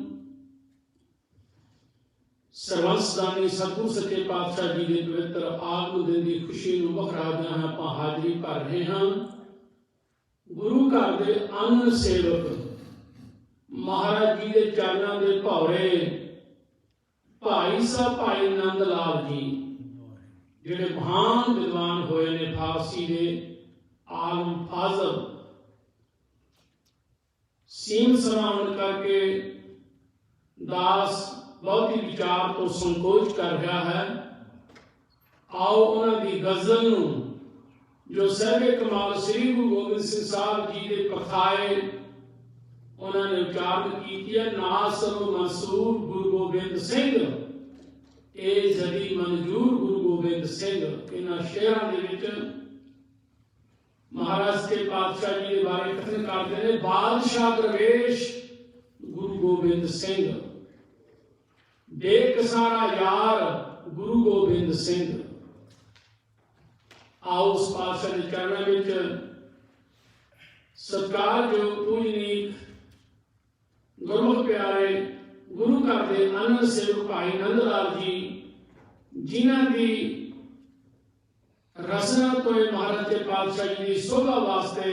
ਸਰਵੰਸਦਾਨੀ ਸਤਿਗੁਰੂ ਸੱਚੇ ਪਾਤਸ਼ਾਹ ਜੀ ਦੇ ਪਵਿੱਤਰ ਆਗਮਨ ਦਿਨ ਦੀ ਖੁਸ਼ੀ ਨੂੰ ਵਖਰਾਦਿਆਂ ਆਪਾਂ ਹਾਜ਼ਰੀ ਭਰ ਰਹੇ ਹਾਂ। ਗੁਰੂ ਘਰ ਦੇ ਅੰਨ ਸੇਵਕ ਮਹਾਰਾਜ ਜੀ ਦੇ ਚਰਨਾਂ ਦੇ ਭੌਰੇ ਭਾਈ ਸਾਹਿਬ ਭਾਈ ਨੰਦ ਲਾਲ ਜੀ, ਜਿਹੜੇ ਮਹਾਨ ਵਿਦਵਾਨ ਹੋਏ ਨੇ, ਫਾਰਸੀ ਦੇ ਆਲਮ ਫਾਜ਼ਲ, ਸੀਮ ਸਮਾਉਣ ਕਰਕੇ ਦਾਸ ਬਹੁਤੀ ਵਿਚਾਰ ਤੋਂ ਸੰਕੋਚ ਕਰ ਰਿਹਾ ਹੈ। ਆਓ ਉਹਨਾਂ ਦੀ ਗਜ਼ਲ ਨੂੰ, ਜੋ ਸਹਿਬੇ ਕਮਾਲ ਸ੍ਰੀ ਗੁਰੂ ਗੋਬਿੰਦ ਸਿੰਘ ਸਾਹਿਬ ਜੀ ਦੇ ਪਖਾਏ ਉਹਨਾਂ ਨੇ ਉਚਾਰਨ ਕੀਤੀ ਹੈ। ਨਾਸਰ ਮਨਸੂਰ ਗੁਰੂ ਗੋਬਿੰਦ ਸਿੰਘ, ਇਹ ਜਦੀ ਮਨਜੂਰ ਗੁਰੂ ਗੋਬਿੰਦ ਸਿੰਘ। ਇਹਨਾਂ ਸ਼ੇਰਾਂ ਦੇ ਵਿੱਚ ਮਹਾਰਾਜ ਕੇ ਪਾਤਸ਼ਾਹ ਜੀ ਦੇ ਬਾਰੇ ਕਥਨ ਕਰਦੇ ਨੇ। ਬਾਦਸ਼ਾਹ ਦਰਵੇਸ਼ ਗੁਰੂ ਗੋਬਿੰਦ ਸਿੰਘ, ਦੇਖ ਸਾਰਾ ਯਾਰ ਗੁਰੂ ਗੋਬਿੰਦ ਸਿੰਘ। ਆਓ ਉਸ ਪਾਤਸ਼ਾਹ ਦੇ ਚਰਨਾਂ ਵਿੱਚ ਸਤਿਕਾਰਯੋਗ ਪੂਜਨੀਕ ਗੁਰਮੁਖ ਪਿਆਰੇ ਗੁਰੂ ਘਰ ਦੇ ਆਨੰਦ ਸੇਵਕ ਭਾਈ ਨੰਦ ਲਾਲ ਜੀ, ਜਿਨ੍ਹਾਂ ਦੀ ਰਸਨਾ ਤੋਂ ਮਹਾਰਾਜ ਦੇ ਪਾਤਸ਼ਾਹ ਜੀ ਦੀ ਸੋਭਾ ਵਾਸਤੇ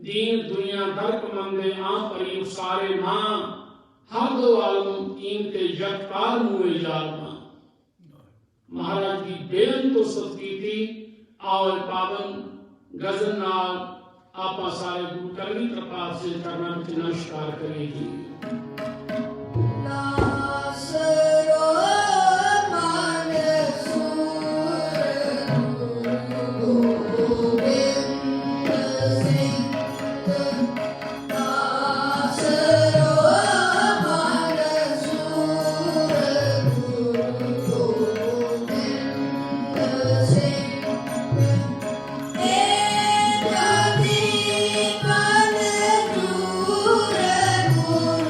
ਦੀਨ ਦੁਨੀਆ ਦਰਕ ਮੰਦੇ ਆਮ ਭਰੀ ਉਸਾਰੇ ਮਾਂ ਹਰ ਦੋ ਆਲਮ ਕੀਨ ਤੇ ਜਗਤਾਰ ਮੂਏ ਜਾਲਮਾ। ਮਹਾਰਾਜ ਦੀ ਬੇਅੰਤ ਉਸਤਤ ਕੀਤੀ। ਆਓ ਪਾਵਨ ਗਜ਼ਲ ਨਾਲ ਆਪਾਂ ਸਾਰੇ ਗੁਰੂ ਕਲਗੀ ਪ੍ਰਪਾਤ ਸੇ ਚਰਨਾਂ ਵਿੱਚ ਨਮਸਕਾਰ ਕਰੀਏ ਜੀ। Guru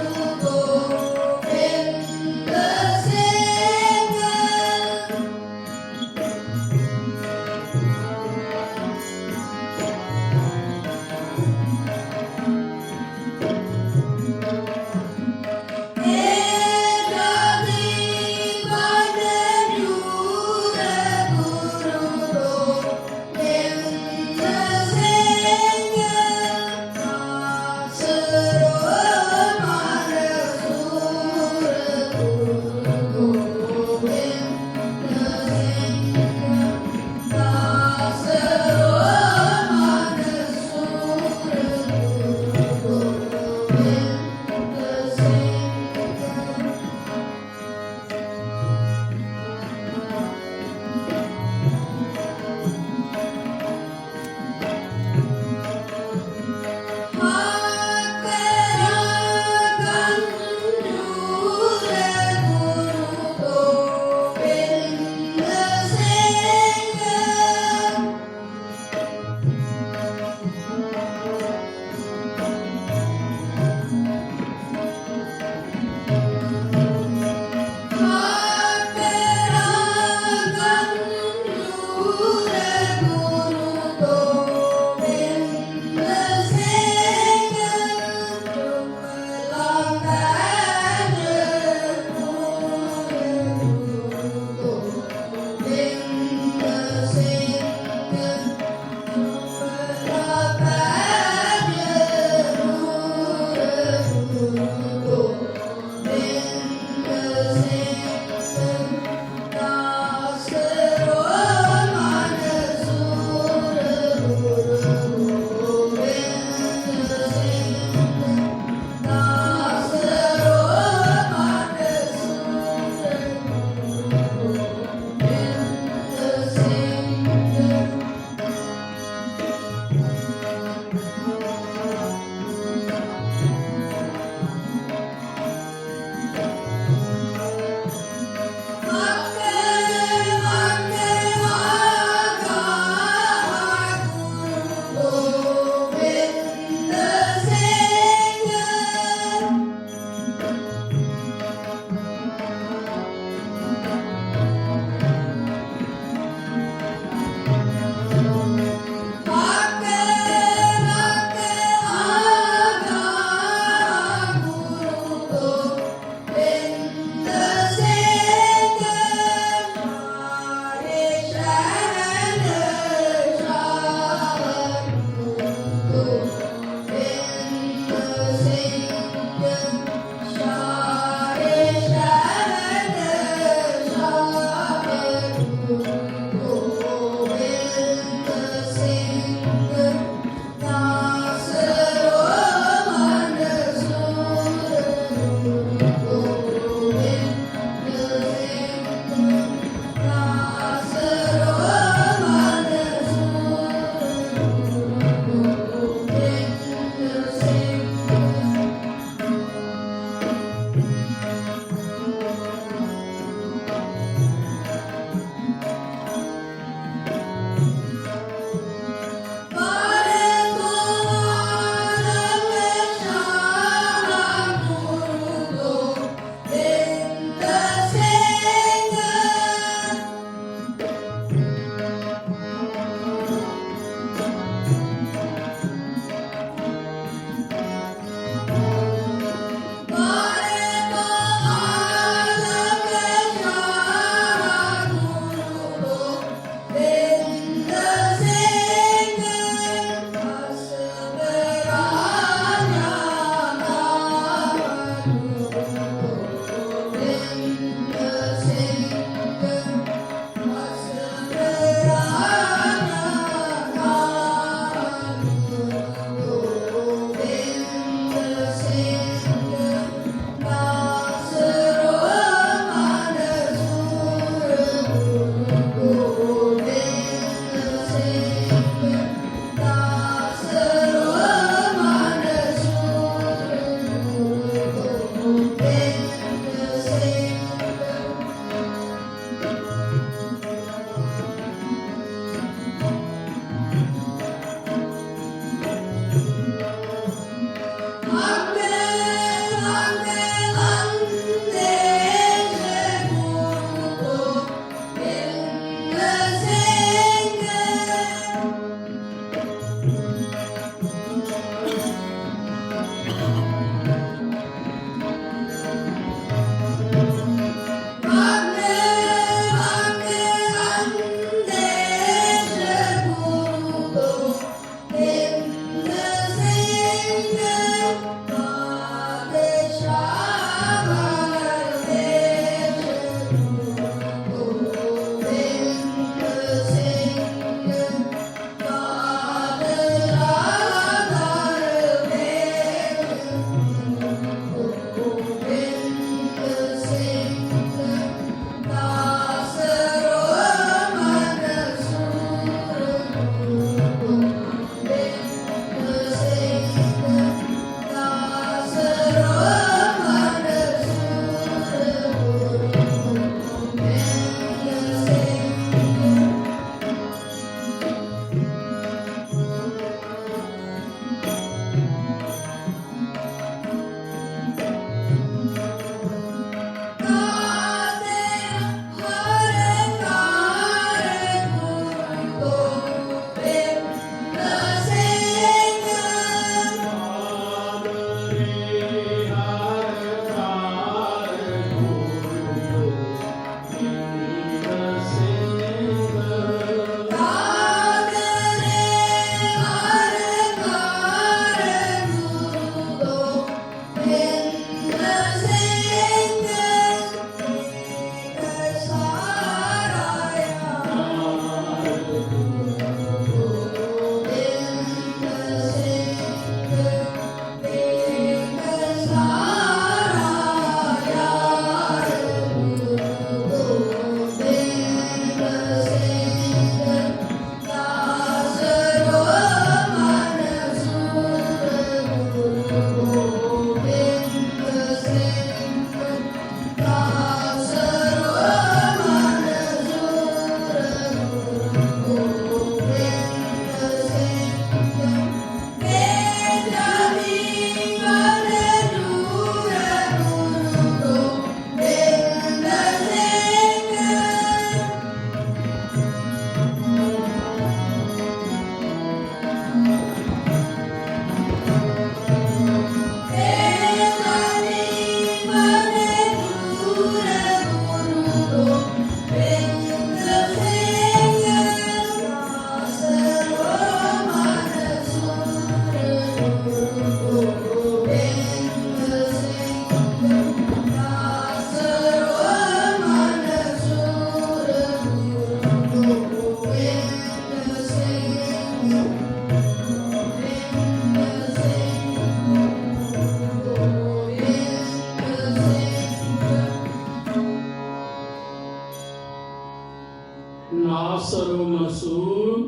ਨਾਸਰ ਮਨਸੂਰ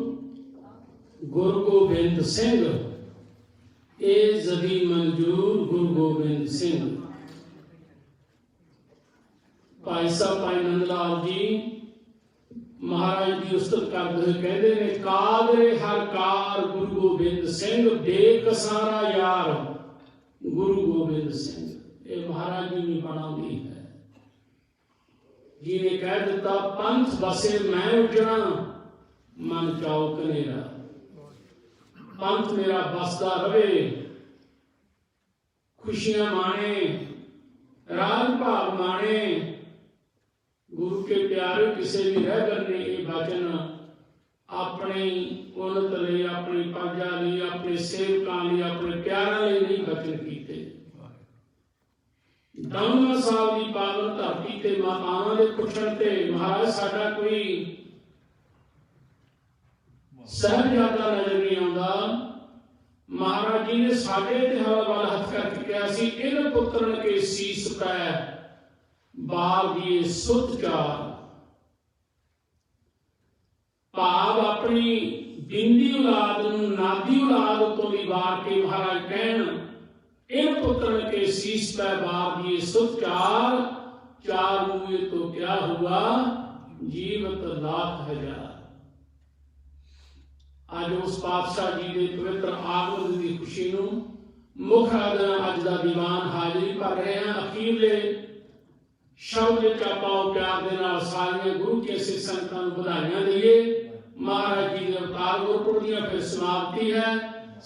ਗੁਰੂ ਗੋਬਿੰਦ ਸਿੰਘ, ਇਹ ਜ਼ਦੀ ਮਨਜੂਰ ਗੁਰੂ ਗੋਬਿੰਦ ਸਿੰਘ। ਭਾਈ ਸਾਹਿਬ ਭਾਈ ਨੰਦ ਲਾਲ ਜੀ ਮਹਾਰਾਜ ਦੀ ਉਸਤਤ ਕਰਦੇ ਹੋਏ ਕਹਿੰਦੇ ਨੇ, ਕਾਦਰੇ ਹਰ ਕਾਰ ਗੁਰੂ ਗੋਬਿੰਦ ਸਿੰਘ, ਬੇਕਸਾਰਾ ਯਾਰ ਗੁਰੂ ਗੋਬਿੰਦ ਸਿੰਘ। ਇਹ ਮਹਾਰਾਜ ਜੀ ਨੇ ਬਣਾਉਂਦੀ ਹੈ। ਜਿਹਨੇ ਕਹਿ ਦਿੱਤਾ, ਪੰਥ ਬਸੇ ਮੈਂ ਉਜਣਾ, ਮਨ ਚਾਉ ਕਨੇਰਾ। ਪੰਥ ਮੇਰਾ ਬਸਦਾ ਰਵੇ, ਖੁਸ਼ੀਆਂ ਮਾਣੇ, ਰਾਜ ਭਾਗ ਮਾਣੇ। ਗੁਰੂ के प्यारे किसी भी रहबर ने ये वचन अपनी उन्नत लिए, अपनी प्रजा लिए, अपने सेवकों लिए, अपने प्यारों लिए नहीं वचन किए। दमन साल की पावन धरती ते मातावां दे पुछण ते महाराज साडा कोई साहिबजादा नजर नहीं आता। महाराज जी ने साडे ते हवा वाल हथ करके कहा सी, इन पुत्रन के सीस पै बाल दिए सुत चार। भाव अपनी बिंदी औलाद नूं नादी औलाद तो भी वार के महाराज कहन, इन पुत्रन के शीश पै बार दिए सुत चार। चार मुए तो क्या हुआ, जीवत लाख हजार। आज उस पातशाह जी के पवित्र आगमन की खुशी नूं मुख अज का दीवान हाजिरी कर रहे हैं। अखीरले शब्द चापाओ प्यार दे नाल सारियां गुरु के सिख संगतां नूं बधाइयां दईए। महाराज जी के अवतार गुरपुरब दी फिर समाप्ति है।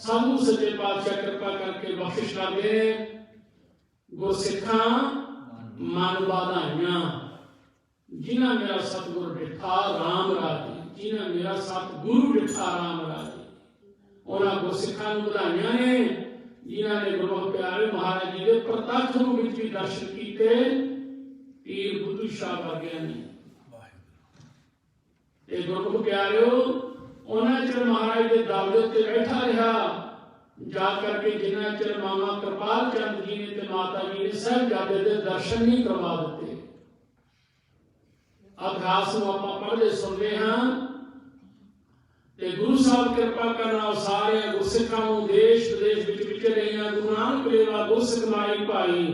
सानू सच्चे पातशाह कृपा करके बख्शिश करदे ने। गुरसिखां मन बधाइयां, जिन्हां मेरा सतगुरु डिठा राम राजे, जिन्हां मेरा सतगुरु डिठा राम राजे, उन्हां गुरसिखां नूं बधाइयां ने जिन्हां ने गुरु प्यारे महाराज जी के प्रत्यक्ष रूप विच भी दर्शन कीते। पीर बुद्धू शाह वर्गिया ने गुरमुख प्यारिओ, उन्हें चिर महाराज के दर के उत्ते बैठा रहा जा करके, जिन्ना चिर मामा कृपाल चंद जी ने ते माता जी ने साहिबजादे दे दर्शन नहीं करवा दिते। अभ्यास नूं आपां पढ़दे सुनदे हां ते गुरु साहब कृपा करना सारे गुरसिखां नूं देश विदेश विच विचरियां गुरु नानक लेवा गुरसिख माई भाई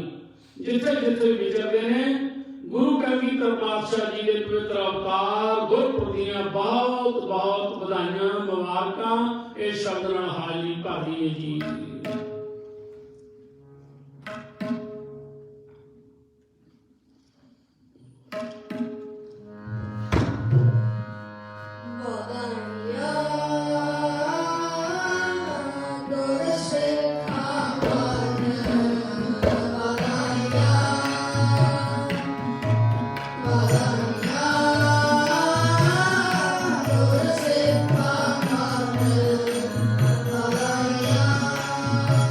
जिथे जिथे विचरदे ने गुरु कलगीधर पातशाह जी के पवित्र अवतार गुरपुरब दीआं बहुत बहुत बधाइयां मुबारकां। इस शब्द नाल हाजिरी भर दईए जी। Bye.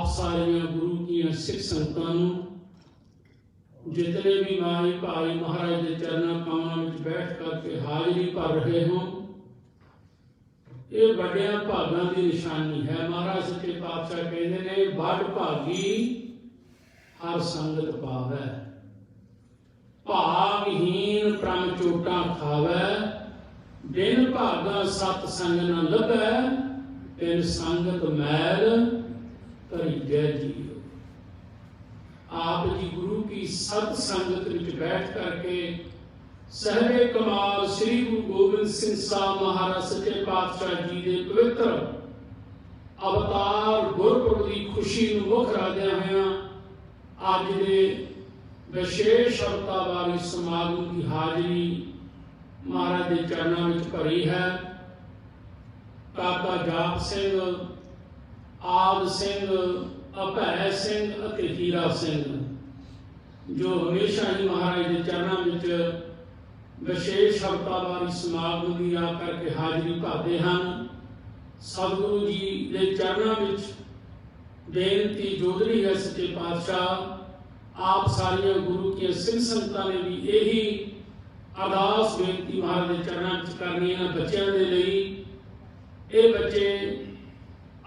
ਸਾਰੀਆਂ ਗੁਰੂ ਦੀਆਂ ਸਿੱਖ ਸੰਗਤਾਂ ਨੂੰ, ਜਿਤਨੇ ਵੀ ਮਾਈ ਭਾਈ ਮਹਾਰਾਜ ਦੇ ਚਰਨਾਂ ਕਮਲਾਂ ਵਿੱਚ ਬੈਠ ਕਰਕੇ ਹਾਜ਼ਰੀ ਭਰ ਰਹੇ ਹੋ, ਇਹ ਵੱਡਿਆਂ ਭਾਗਾਂ ਦੀ ਨਿਸ਼ਾਨੀ ਹੈ। ਮਹਾਰਾਜ ਸੱਚੇ ਪਾਤਸ਼ਾਹ ਕਹਿੰਦੇ ਨੇ, ਵੱਡ ਭਾਗੀ ਹਰ ਸੰਗਤ ਪਾਵੈ, ਭਾਗਹੀਨ ਪ੍ਰਮ ਚੋਟਾਂ ਖਾਵੈ, ਬਿਨ ਭਾਗਾ ਸਤ ਸੰਗ ਨ ਲੱਭੈ, ਤਿਨ ਸੰਗਤ ਮੈਲ ਭਰੀਜੈ ਜੀਉ। आप जी गुरु की सत संगत विच बैठ करके सहबे कमाल श्री गुरु गोबिंद सिंह साहब महाराज सच्चे पातशाह जी के पवित्र अवतार गुरपुरब की खुशी नूं मुख रखदिआं होइआं अज दे विशेष अवतारवारी समागम की हाजरी महाराज के चरणों में भरी है। काका जाप सिंह, आद सिंह, अभै सिंह अते हीरा सिंह, जो हमेशा ही महाराज के चरणों में विशेष हफ्तावारी समागम की आ करके हाजरी भरते हैं। सतगुरु जी के चरणों में बेनती जोदरी है सच्चे पातशाह, आप सारिया गुरु की सिंह संगतां ने भी यही अरदास बेनती महाराज के चरणों में करनी है बच्चों के लिए। ये बच्चे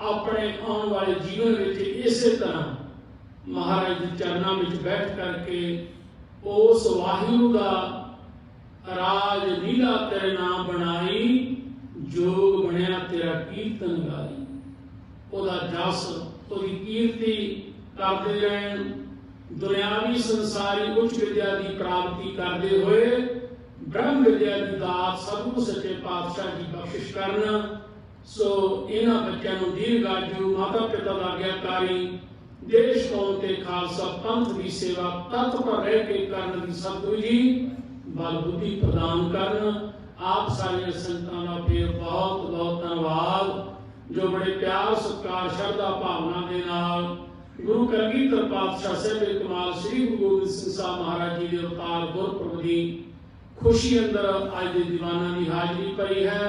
अपने आने वाले जीवन में इस तरह महाराज के चरणों में बैठ करके उस वाहिगुरू का राज लीला तेरे नाम बनाई, जोग बनया तेरा कीर्तन गाई, ओदा जस ओदी कीर्ति करते रहन, दुनियावी संसारी उच्च विद्या की प्राप्ति करते हुए ब्रह्म विद्या की दात सतगुरु सच्चे पातशाह जी बख्शिश करना। सो इन्हां बच्चों को दीर्घायु, माता पिता का आज्ञाकारी, देश कौम के खालसा पंथ की सेवा तत्पर रह के करने की सतगुरु जी बल बुद्धि प्रदान करन। आप सारिया संगतां दा फिर बहुत बहुत धन्यवाद, जो बड़े प्यार सत्कार श्रद्धा भावना के नाल गुरु कलगीधर पातशाह साहिब कमाल श्री गुरु गोबिंद सिंह साहब महाराज जी के अवतार गुरपुरब की खुशी अंदर अज के दीवाना की हाजरी भरी है।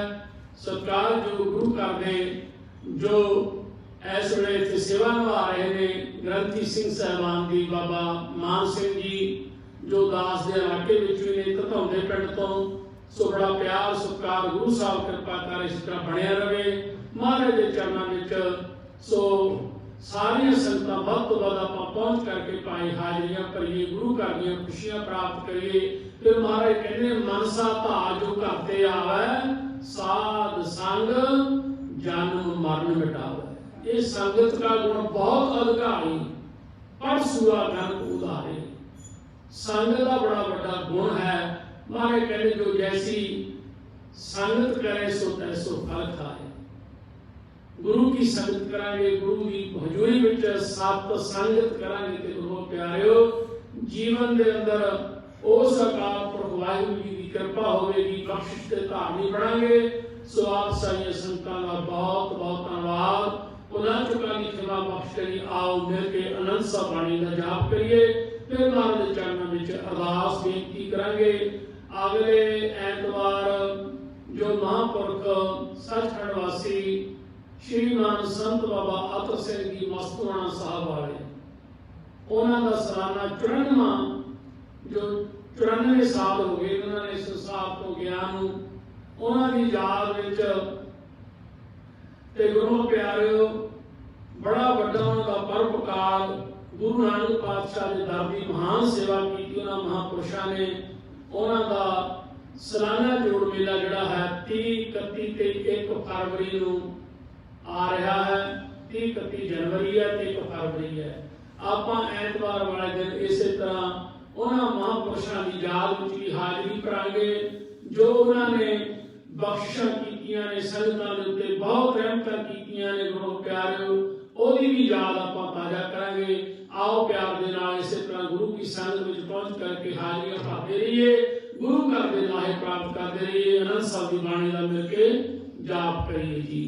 सरकार जो गुरु घर दे जो इस वे इतने सेवा निभा रहे हैं, ग्रंथी सिंह साहबान की बाबा मान सिंह जी जो दास के इलाके भी ने धतौंदे पिंड तो, सो बड़ा प्यार सत्कार गुरु साहब कृपा कर इस तरह बनया रहे महाराज के चरणों में। सो सारिया संगतां वध तो वध आपां पहुंच करके पाए हाजरियां भरीए, गुरु घर दी खुशियां प्राप्त करिए। फिर महाराज कहते मनसा धा जो घर ते आवे, साध संग जन्म मरण मिटावे। ये संगत का गुण बहुत अधिकारी, पढ़ सुआ गन उदारे, संगत का बड़ा बड़ा गुण है। महाराज कहते जो जैसी संगत करे सो तैसो फल खाए। गुरु की संगत करांगे, गुरु की हजूरी विच सत संगत करांगे ते गुरु प्यारिओ जीवन दे अंदर उस अकाल पुरख वाहिगुरू जी की कृपा होगी, बख्शिश के धारनी बनांगे। सो आप सारिया संगतां दा बहुत बहुत धन्यवाद। उन्हां चुका की खिमा बख्श करी आओ मिल के अनंद सा बाणी का जाप करिए। फिर महाराज के चरणों में अरदास बेनती करांगे। अगले ऐतवार जो महापुरख सचखंड वासी श्रीमान संत बाबा अतर सिंह जी मस्तूआणा साहब वाले, उन्होंने का सालाना 94 जो 94 साल हो गए उन्होंने इस संसार तो ज्ञान उन्होंने याद विच ते गुरु प्यारिओ बड़ा वड्डा उन्होंने परोपकार गुरु नानक पातशाह के दर की महान सेवा की उन्होंने महापुरुषों ने। उन्हों का सालाना जोड़ मेला जोड़ा है 30, 31 ते 1 फरवरी को आ रहा है। 30, 31 जनवरी है, 1 फरवरी है। आप ऐतवार वाले दिन इस तरह उन्होंने महापुरुषों की याद की हाजरी करांगे जो उन्होंने बख्शिशां कीतियां ने, संगतां दे उत्ते बहुत रहमतां कीतियां ने। गुरु प्यारिओ ओदी भी याद आपां ताजा करांगे। आओ प्यार दे नाल इस तरह गुरु की संगत में पहुंच करके हाजरियां भरते रहिए, गुरु घर दे लाहे प्राप्त करते रहिए। आनंद साहब की बाणी दा मिल के जाप करिए जी।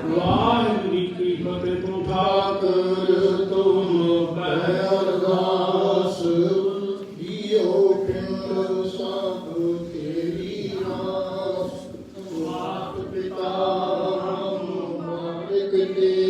ਵਾਹਿਗੁਰੂ ਜੀ ਕੀ ਫਤਿਹ। ਤੂੰ ਠਾਕੁਰ ਤੁਮ ਪਹਿ ਅਰਦਾਸ